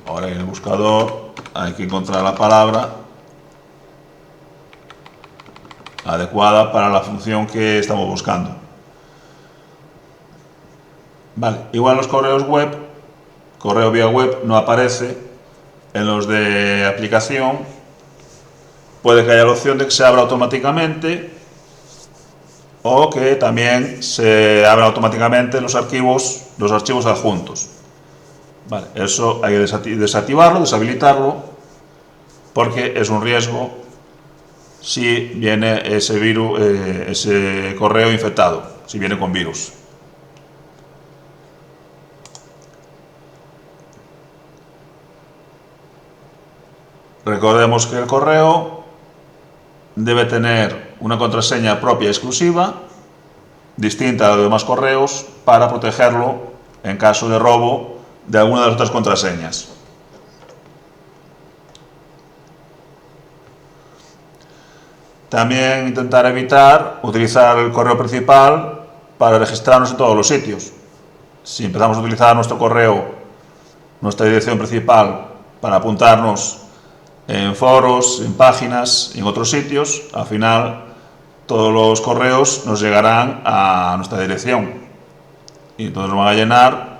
ahora en el buscador hay que encontrar la palabra adecuada para la función que estamos buscando. Vale, igual los correos web, correo vía web no aparece en los de aplicación. Puede que haya la opción de que se abra automáticamente o que también se abran automáticamente los archivos adjuntos. Vale, eso hay que desactivarlo, deshabilitarlo, porque es un riesgo si viene ese virus, ese correo infectado, si viene con virus. Recordemos que el correo debe tener una contraseña propia y exclusiva, distinta a los demás correos, para protegerlo en caso de robo de alguna de las otras contraseñas. También intentar evitar utilizar el correo principal para registrarnos en todos los sitios. Si empezamos a utilizar nuestro correo, nuestra dirección principal, para apuntarnos en foros, en páginas, en otros sitios, al final todos los correos nos llegarán a nuestra dirección y entonces nos van a llenar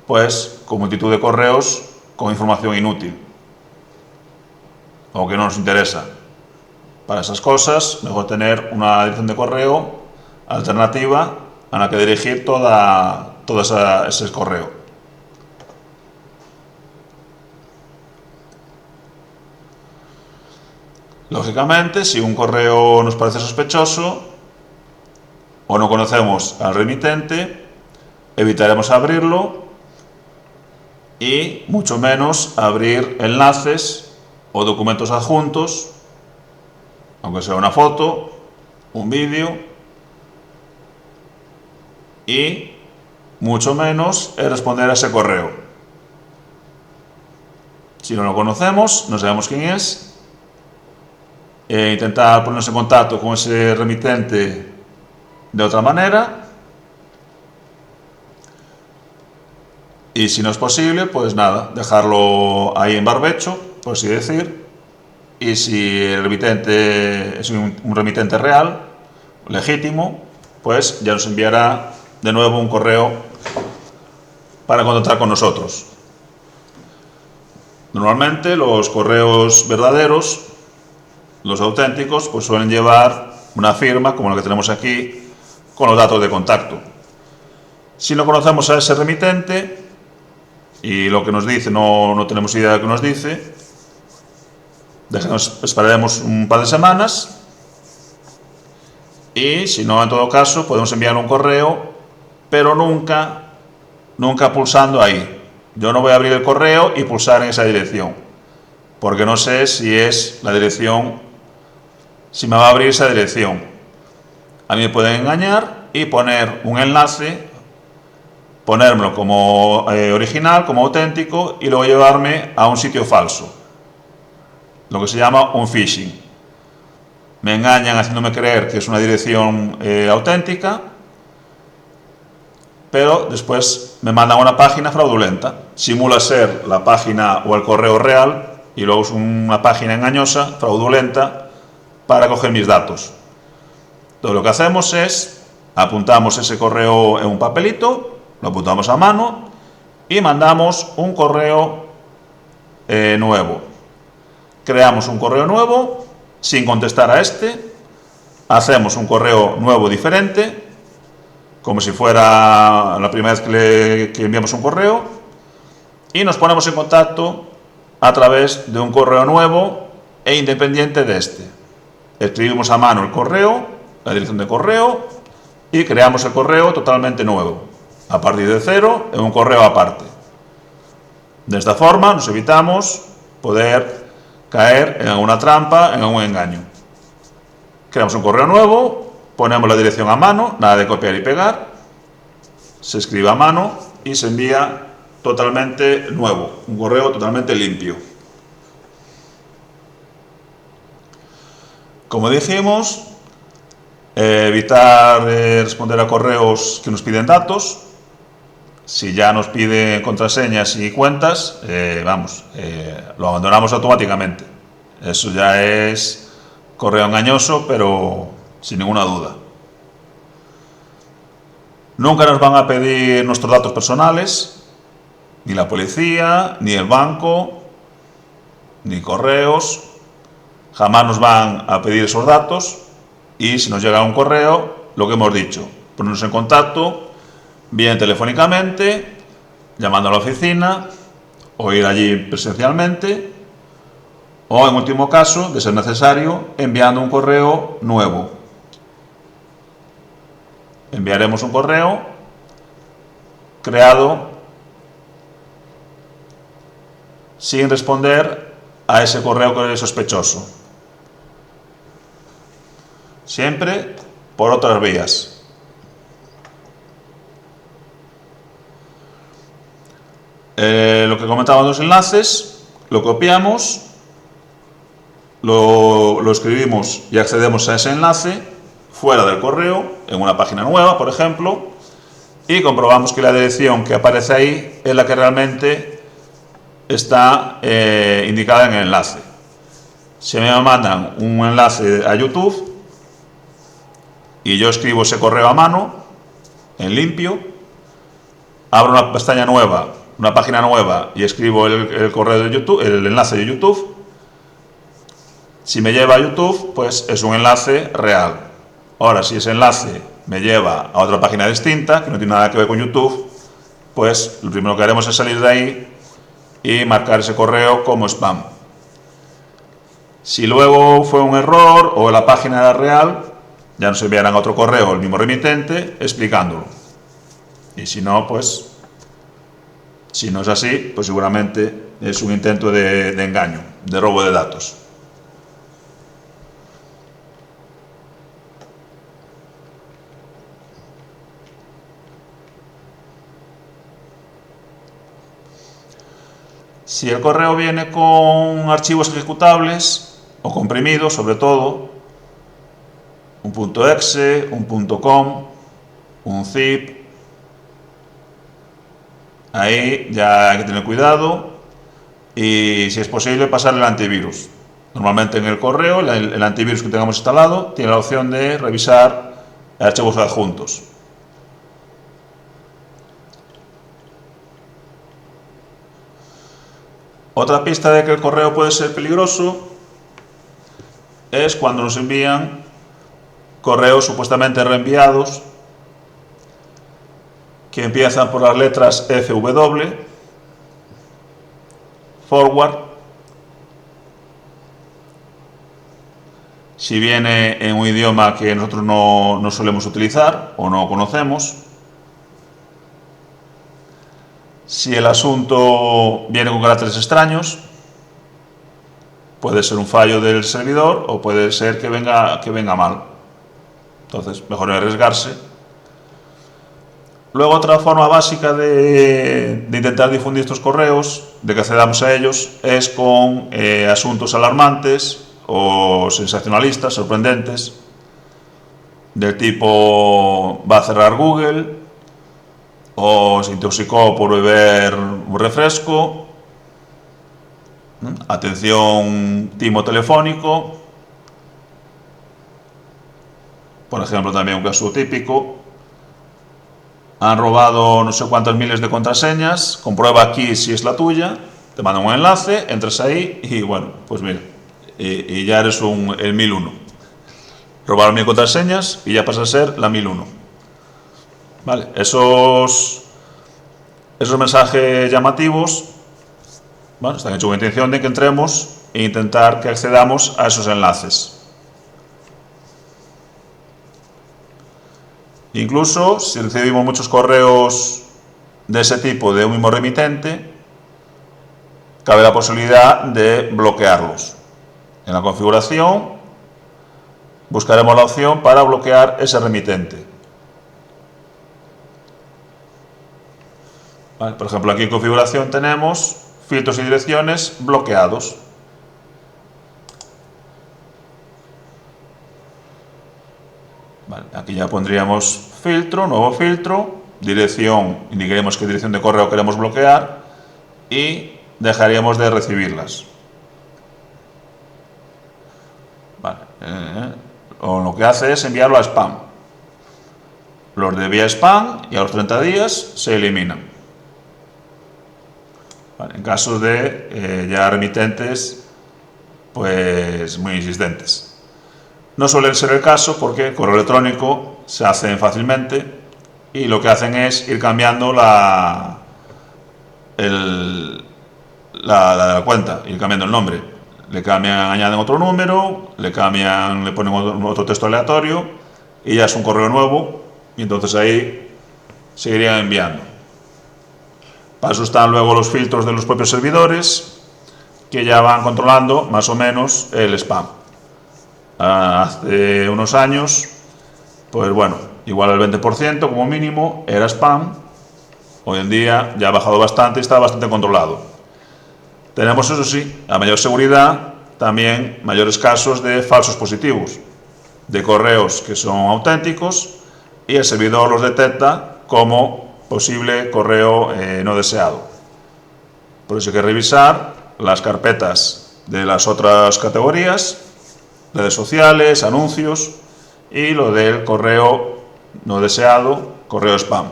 pues con multitud de correos con información inútil o que no nos interesa. Para esas cosas, mejor tener una dirección de correo alternativa a la que dirigir todo ese correo. Lógicamente, si un correo nos parece sospechoso o no conocemos al remitente, evitaremos abrirlo y mucho menos abrir enlaces o documentos adjuntos, aunque sea una foto, un vídeo, y mucho menos responder a ese correo. Si no lo conocemos, no sabemos quién es, intentar ponernos en contacto con ese remitente de otra manera, y si no es posible, pues nada, dejarlo ahí en barbecho, por así decir, y si el remitente es un remitente real, legítimo, pues ya nos enviará de nuevo un correo para contactar con nosotros. Normalmente los correos verdaderos, los auténticos, pues suelen llevar una firma, como la que tenemos aquí, con los datos de contacto. Si no conocemos a ese remitente y lo que nos dice no tenemos idea de lo que nos dice, esperaremos un par de semanas y si no, en todo caso, podemos enviar un correo, pero nunca pulsando ahí. Yo no voy a abrir el correo y pulsar en esa dirección, porque no sé si es la dirección, si me va a abrir esa dirección. A mí me pueden engañar y poner un enlace, ponérmelo como original, como auténtico, y luego llevarme a un sitio falso, lo que se llama un phishing. Me engañan haciéndome creer que es una dirección auténtica, pero después me mandan a una página fraudulenta. Simula ser la página o el correo real y luego es una página engañosa, fraudulenta, para coger mis datos. Entonces lo que hacemos es Apuntamos ese correo en un papelito, lo apuntamos a mano y mandamos un correo nuevo. Creamos un correo nuevo sin contestar a este, hacemos un correo nuevo diferente, como si fuera la primera vez que enviamos un correo, y nos ponemos en contacto a través de un correo nuevo e independiente de este. Escribimos a mano el correo, la dirección de correo, y creamos el correo totalmente nuevo, a partir de cero, en un correo aparte. De esta forma nos evitamos poder caer en alguna trampa, en algún engaño. Creamos un correo nuevo, ponemos la dirección a mano, nada de copiar y pegar, se escribe a mano y se envía totalmente nuevo, un correo totalmente limpio. Como dijimos, evitar responder a correos que nos piden datos. Si ya nos piden contraseñas y cuentas, lo abandonamos automáticamente. Eso ya es correo engañoso, pero sin ninguna duda. Nunca nos van a pedir nuestros datos personales, ni la policía, ni el banco, ni correos. Jamás nos van a pedir esos datos, y si nos llega un correo, lo que hemos dicho, ponernos en contacto, bien telefónicamente, llamando a la oficina, o ir allí presencialmente, o en último caso, de ser necesario, enviando un correo nuevo. Enviaremos un correo creado sin responder a ese correo que es sospechoso. Siempre por otras vías. Lo que comentaba de los enlaces, lo copiamos, lo escribimos y accedemos a ese enlace fuera del correo, en una página nueva, por ejemplo, y comprobamos que la dirección que aparece ahí es la que realmente está indicada en el enlace. Si me mandan un enlace a YouTube y yo escribo ese correo a mano, en limpio, abro una pestaña nueva, una página nueva, y escribo el correo de YouTube, el enlace de YouTube. Si me lleva a YouTube, pues es un enlace real. Ahora, si ese enlace me lleva a otra página distinta, que no tiene nada que ver con YouTube, pues lo primero que haremos es salir de ahí y marcar ese correo como spam. Si luego fue un error o la página era real, ya nos enviarán otro correo el mismo remitente explicándolo. Y si no, pues si no es así, pues seguramente es un intento de engaño, de robo de datos. Si el correo viene con archivos ejecutables o comprimidos, sobre todo, un .exe, un .com, un zip, ahí ya hay que tener cuidado y, si es posible, pasar el antivirus. Normalmente en el correo, el antivirus que tengamos instalado tiene la opción de revisar archivos adjuntos. Otra pista de que el correo puede ser peligroso es cuando nos envían correos supuestamente reenviados que empiezan por las letras FW, forward. Si viene en un idioma que nosotros no solemos utilizar o no conocemos. Si el asunto viene con caracteres extraños, puede ser un fallo del servidor o puede ser que venga mal. Entonces, mejor no arriesgarse. Luego, otra forma básica de intentar difundir estos correos, de que accedamos a ellos, es con asuntos alarmantes o sensacionalistas, sorprendentes, del tipo va a cerrar Google, o se intoxicó por beber un refresco, atención timo telefónico. por ejemplo, también un caso típico, han robado no sé cuántas miles de contraseñas, comprueba aquí si es la tuya, te mandan un enlace, entras ahí y bueno, pues mira, y ya eres el 1001. Robaron 1000 contraseñas y ya pasa a ser la 1001. Vale, esos mensajes llamativos, bueno, están hechos con intención de que entremos e intentar que accedamos a esos enlaces. Incluso si recibimos muchos correos de ese tipo de un mismo remitente, cabe la posibilidad de bloquearlos. En la configuración buscaremos la opción para bloquear ese remitente. Vale, por ejemplo, aquí en configuración tenemos filtros y direcciones bloqueados. Vale, aquí ya pondríamos filtro, nuevo filtro, dirección, indicaremos qué dirección de correo queremos bloquear y dejaríamos de recibirlas. Vale, o lo que hace es enviarlo a spam. Los de vía spam y a los 30 días se eliminan. Vale, en casos de ya remitentes pues muy insistentes. No suele ser el caso porque el correo electrónico se hacen fácilmente y lo que hacen es ir cambiando la cuenta, ir cambiando el nombre. Le cambian, añaden otro número, le ponen otro texto aleatorio y ya es un correo nuevo y entonces ahí seguirían enviando. Para eso están luego los filtros de los propios servidores que ya van controlando más o menos el spam. Hace unos años, pues bueno, igual el 20% como mínimo era spam. Hoy en día ya ha bajado bastante y está bastante controlado. Tenemos, eso sí, a mayor seguridad, también mayores casos de falsos positivos, de correos que son auténticos y el servidor los detecta como posible correo no deseado. Por eso hay que revisar las carpetas de las otras categorías, redes sociales, anuncios y lo del correo no deseado, correo spam.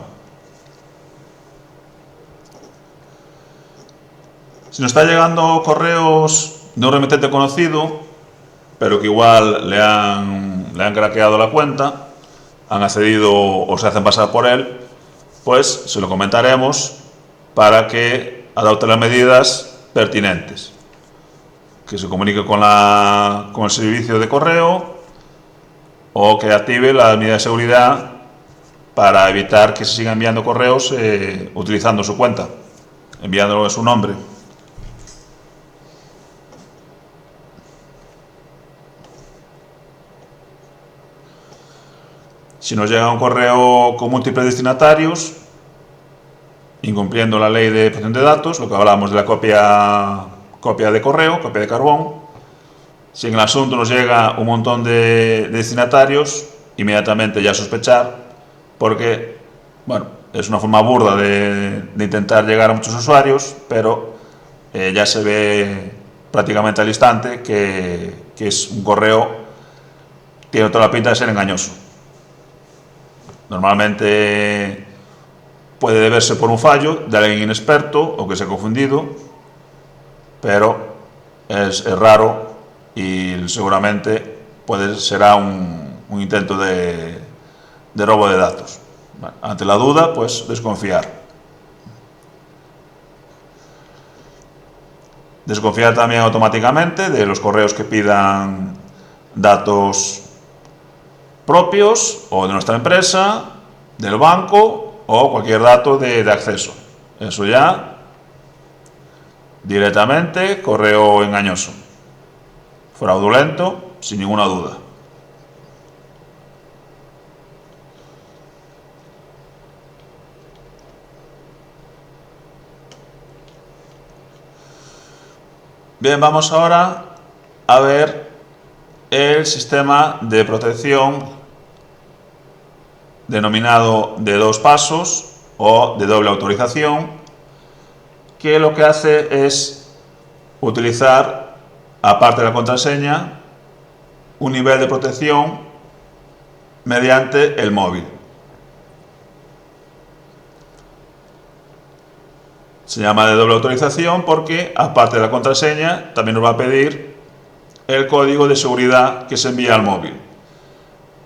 Si nos está llegando correos de un remitente conocido, pero que igual le han craqueado la cuenta, han accedido o se hacen pasar por él, pues se lo comentaremos para que adopte las medidas pertinentes. Que se comunique con el servicio de correo o que active la medida de seguridad para evitar que se sigan enviando correos utilizando su cuenta, enviándolo en su nombre. Si nos llega un correo con múltiples destinatarios, incumpliendo la ley de protección de datos, lo que hablábamos de la copia de correo, copia de carbón, si en el asunto nos llega un montón de destinatarios, inmediatamente ya sospechar, porque, bueno, es una forma burda de intentar llegar a muchos usuarios, pero ya se ve prácticamente al instante que es un correo que tiene toda la pinta de ser engañoso. Normalmente puede deberse por un fallo de alguien inexperto o que se ha confundido, pero es raro y seguramente será un intento de robo de datos. Bueno, ante la duda, pues desconfiar. Desconfiar también automáticamente de los correos que pidan datos propios o de nuestra empresa, del banco o cualquier dato de acceso. Eso ya directamente correo engañoso, fraudulento, sin ninguna duda. Bien, vamos ahora a ver el sistema de protección denominado de 2 pasos o de doble autorización, que lo que hace es utilizar, aparte de la contraseña, un nivel de protección mediante el móvil. Se llama de doble autorización porque, aparte de la contraseña, también nos va a pedir el código de seguridad que se envía al móvil.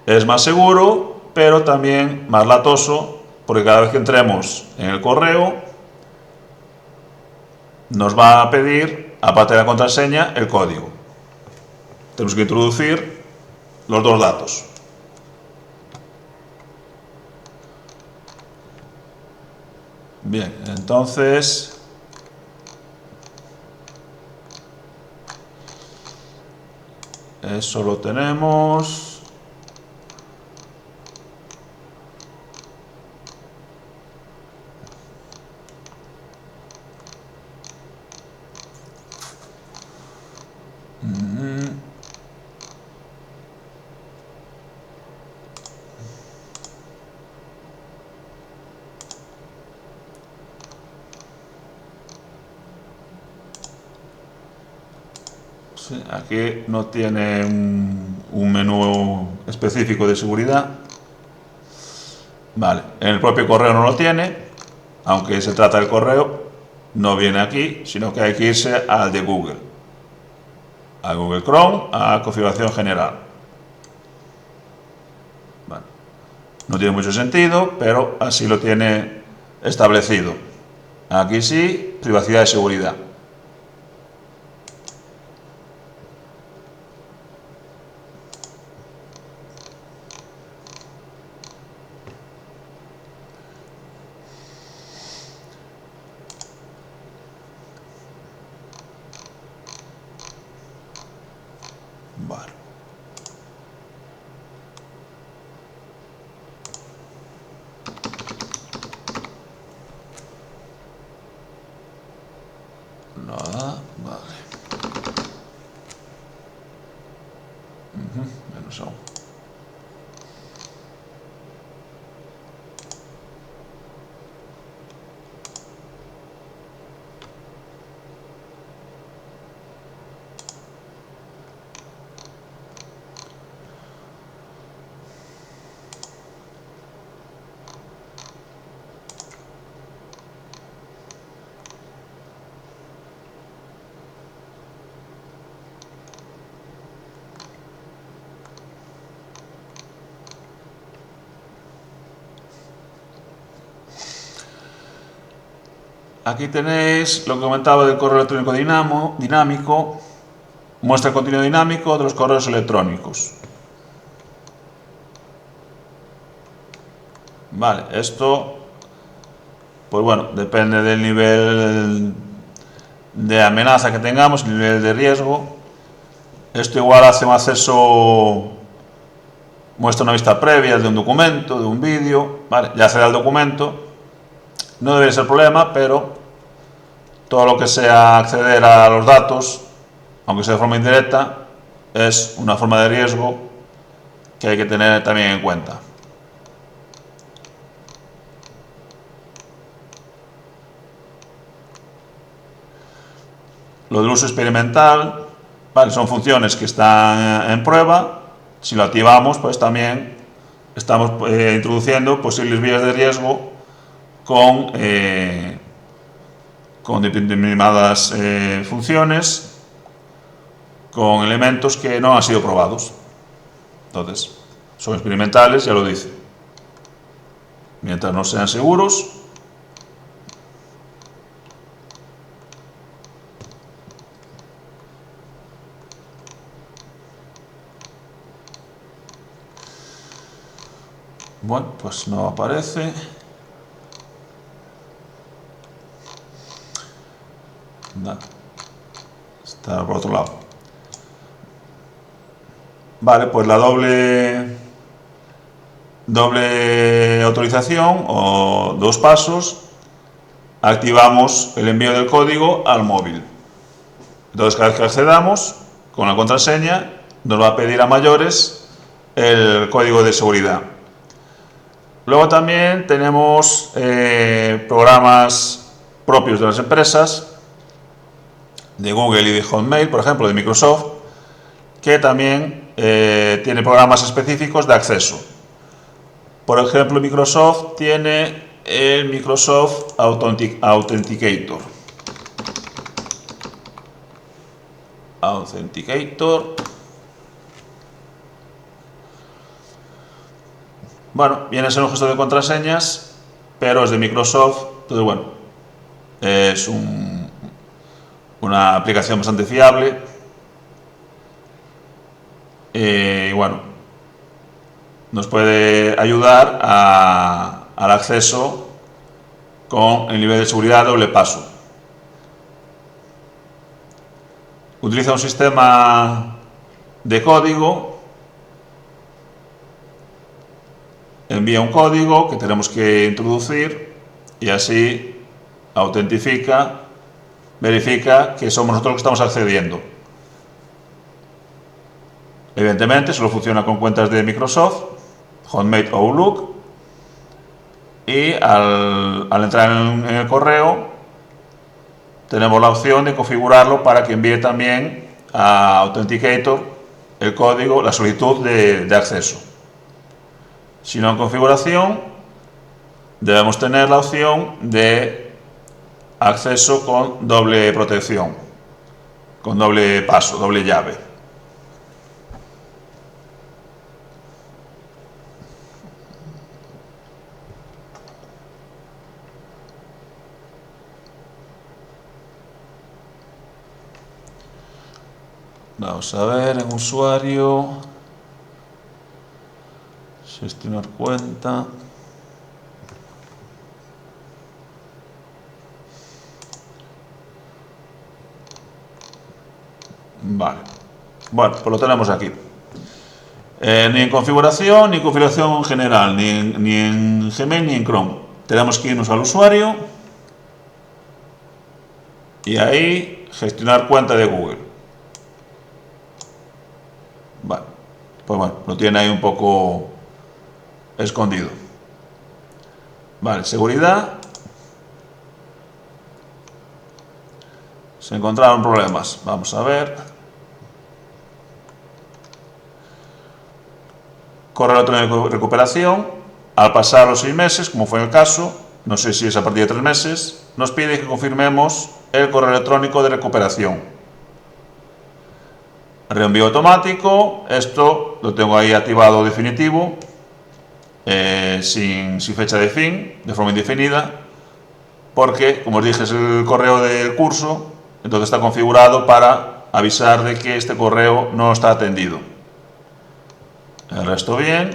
Es más seguro, pero también más latoso, porque cada vez que entremos en el correo, nos va a pedir, aparte de la contraseña, el código. Tenemos que introducir los dos datos. Bien, entonces eso lo tenemos. Sí, aquí no tiene un menú específico de seguridad. Vale, en el propio correo no lo tiene, aunque se trata del correo, no viene aquí, sino que hay que irse al de Google, a Google Chrome, a configuración general. Vale. No tiene mucho sentido, pero así lo tiene establecido. Aquí sí, privacidad y seguridad. Vale. Nada, vale. Menos aún. Aquí tenéis lo que comentaba del correo electrónico dinámico, muestra el contenido dinámico de los correos electrónicos. Vale, esto, pues bueno, depende del nivel de amenaza que tengamos, el nivel de riesgo. Esto igual hace un acceso, muestra una vista previa de un documento, de un vídeo, vale, ya será el documento. No debería ser problema, pero todo lo que sea acceder a los datos, aunque sea de forma indirecta, es una forma de riesgo que hay que tener también en cuenta. Lo del uso experimental, vale, son funciones que están en prueba. Si lo activamos, pues también estamos introduciendo posibles vías de riesgo con determinadas funciones, con elementos que no han sido probados. Entonces, son experimentales, ya lo dice. Mientras no sean seguros, bueno, pues no aparece. Está por otro lado. Vale, pues la doble autorización o dos pasos, activamos el envío del código al móvil. Entonces, cada vez que accedamos con la contraseña, nos va a pedir a mayores el código de seguridad. Luego también tenemos programas propios de las empresas, de Google y de Hotmail, por ejemplo, de Microsoft, que también tiene programas específicos de acceso. Por ejemplo, Microsoft tiene el Microsoft Authenticator. Bueno, viene a ser un gestor de contraseñas, pero es de Microsoft, entonces bueno, es una aplicación bastante fiable. Y bueno, nos puede ayudar al acceso con el nivel de seguridad doble paso. Utiliza un sistema de código, envía un código que tenemos que introducir y así verifica que somos nosotros los que estamos accediendo. Evidentemente solo funciona con cuentas de Microsoft, Hotmail o Outlook, y al entrar en el correo tenemos la opción de configurarlo para que envíe también a Authenticator el código, la solicitud de acceso. Si no en configuración, debemos tener la opción de acceso con doble protección, con doble paso, doble llave. Vamos a ver en usuario, gestionar cuenta. Vale, bueno, pues lo tenemos aquí. Ni en configuración, ni en configuración general, ni en Gmail, ni en Chrome. Tenemos que irnos al usuario y ahí gestionar cuenta de Google. Vale, pues bueno, lo tiene ahí un poco escondido. Vale, seguridad. Se encontraron problemas. Vamos a ver. Correo electrónico de recuperación. Al pasar los 6 meses, como fue el caso, no sé si es a partir de 3 meses, nos pide que confirmemos el correo electrónico de recuperación. Reenvío automático, esto lo tengo ahí activado definitivo, sin fecha de fin, de forma indefinida, porque, como os dije, es el correo del curso, entonces está configurado para avisar de que este correo no está atendido. El resto bien.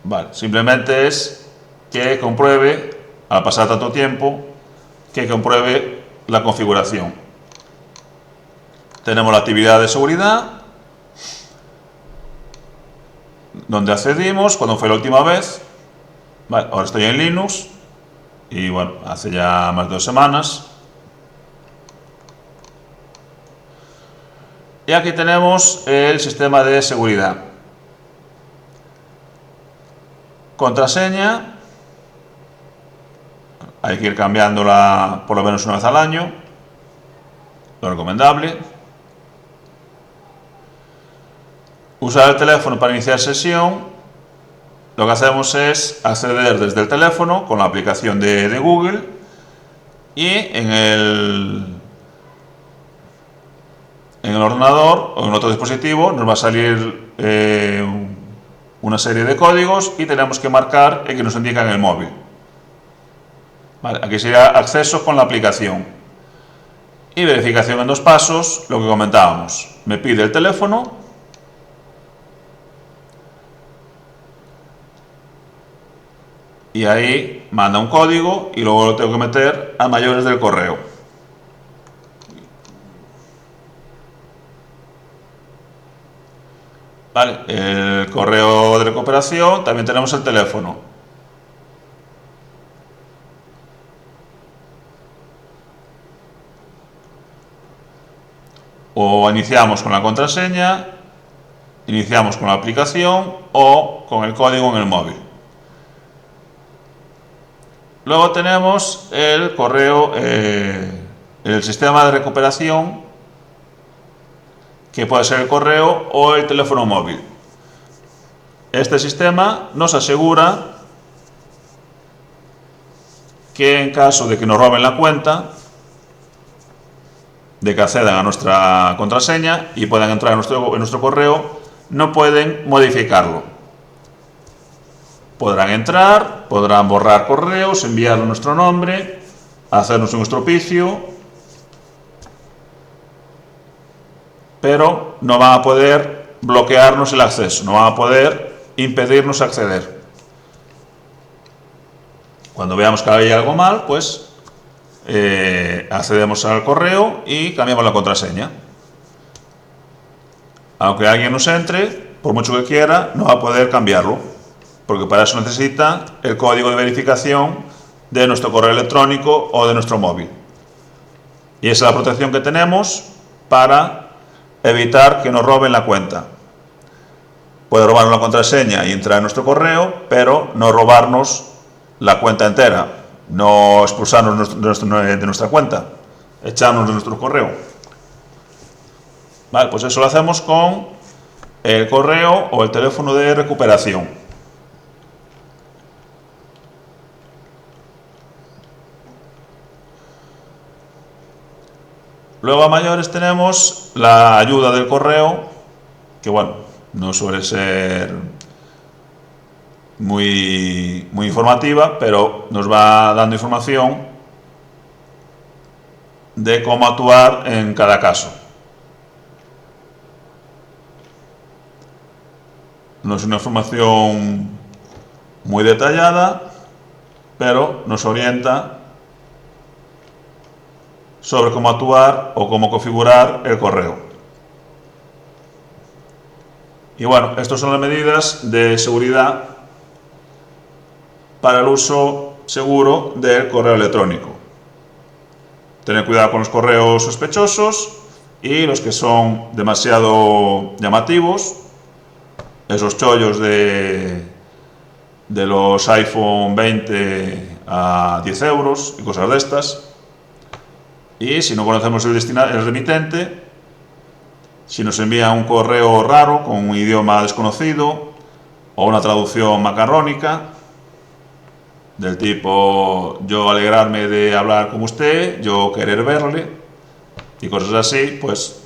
Vale, simplemente es que compruebe, al pasar tanto tiempo, que compruebe la configuración. Tenemos la actividad de seguridad, donde accedimos, cuando fue la última vez. Vale, ahora estoy en Linux y bueno, hace ya más de 2 semanas. Y aquí tenemos el sistema de seguridad. Contraseña, hay que ir cambiándola por lo menos una vez al año, lo recomendable. Usar el teléfono para iniciar sesión. Lo que hacemos es acceder desde el teléfono con la aplicación de Google y en el ordenador o en otro dispositivo nos va a salir una serie de códigos y tenemos que marcar el que nos indica en el móvil. Vale, aquí sería acceso con la aplicación. Y verificación en 2 pasos, lo que comentábamos. Me pide el teléfono. Y ahí manda un código y luego lo tengo que meter a mayores del correo. Vale, el correo de recuperación, también tenemos el teléfono. O iniciamos con la contraseña, iniciamos con la aplicación o con el código en el móvil. Luego tenemos el correo, el sistema de recuperación, que puede ser el correo o el teléfono móvil. Este sistema nos asegura que en caso de que nos roben la cuenta, de que accedan a nuestra contraseña y puedan entrar en nuestro correo, no pueden modificarlo. Podrán entrar, podrán borrar correos, enviarlo a nuestro nombre, hacernos un estropicio, pero no van a poder bloquearnos el acceso, no van a poder impedirnos acceder. Cuando veamos que hay algo mal, pues accedemos al correo y cambiamos la contraseña. Aunque alguien nos entre, por mucho que quiera, no va a poder cambiarlo, porque para eso necesita el código de verificación de nuestro correo electrónico o de nuestro móvil. Y esa es la protección que tenemos para evitar que nos roben la cuenta. Puede robarnos la contraseña y entrar en nuestro correo, pero no robarnos la cuenta entera, no expulsarnos de nuestra cuenta, echarnos de nuestro correo. Vale, pues eso lo hacemos con el correo o el teléfono de recuperación. Luego a mayores tenemos la ayuda del correo, que bueno, no suele ser muy informativa, pero nos va dando información de cómo actuar en cada caso. No es una información muy detallada, pero nos orienta sobre cómo actuar o cómo configurar el correo. Y bueno, estas son las medidas de seguridad para el uso seguro del correo electrónico. Tener cuidado con los correos sospechosos y los que son demasiado llamativos, esos chollos de los iPhone 20 a 10 euros y cosas de estas. Y si no conocemos el remitente, si nos envía un correo raro con un idioma desconocido o una traducción macarrónica, del tipo yo alegrarme de hablar con usted, yo querer verle y cosas así, pues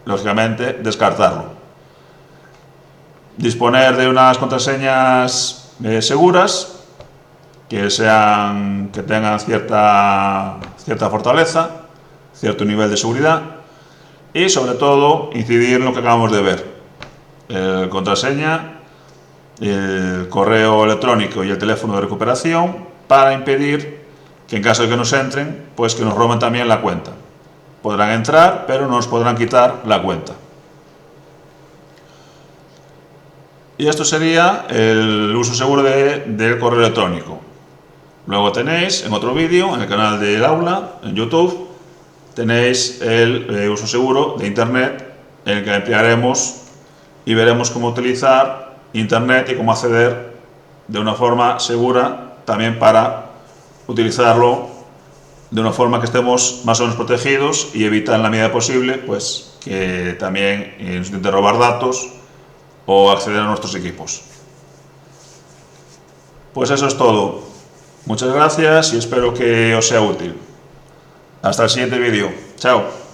lógicamente descartarlo. Disponer de unas contraseñas seguras que tengan cierta fortaleza, cierto nivel de seguridad y sobre todo incidir en lo que acabamos de ver: el contraseña, el correo electrónico y el teléfono de recuperación, para impedir que en caso de que nos entren, pues que nos roben también la cuenta. Podrán entrar, pero no nos podrán quitar la cuenta. Y esto sería el uso seguro del correo electrónico. Luego tenéis en otro vídeo, en el canal del aula, en YouTube, tenéis el uso seguro de Internet, en el que emplearemos y veremos cómo utilizar Internet y cómo acceder de una forma segura, también para utilizarlo de una forma que estemos más o menos protegidos y evitar en la medida posible pues que también nos intenten robar datos o acceder a nuestros equipos. Pues eso es todo. Muchas gracias y espero que os sea útil. Hasta el siguiente vídeo. Chao.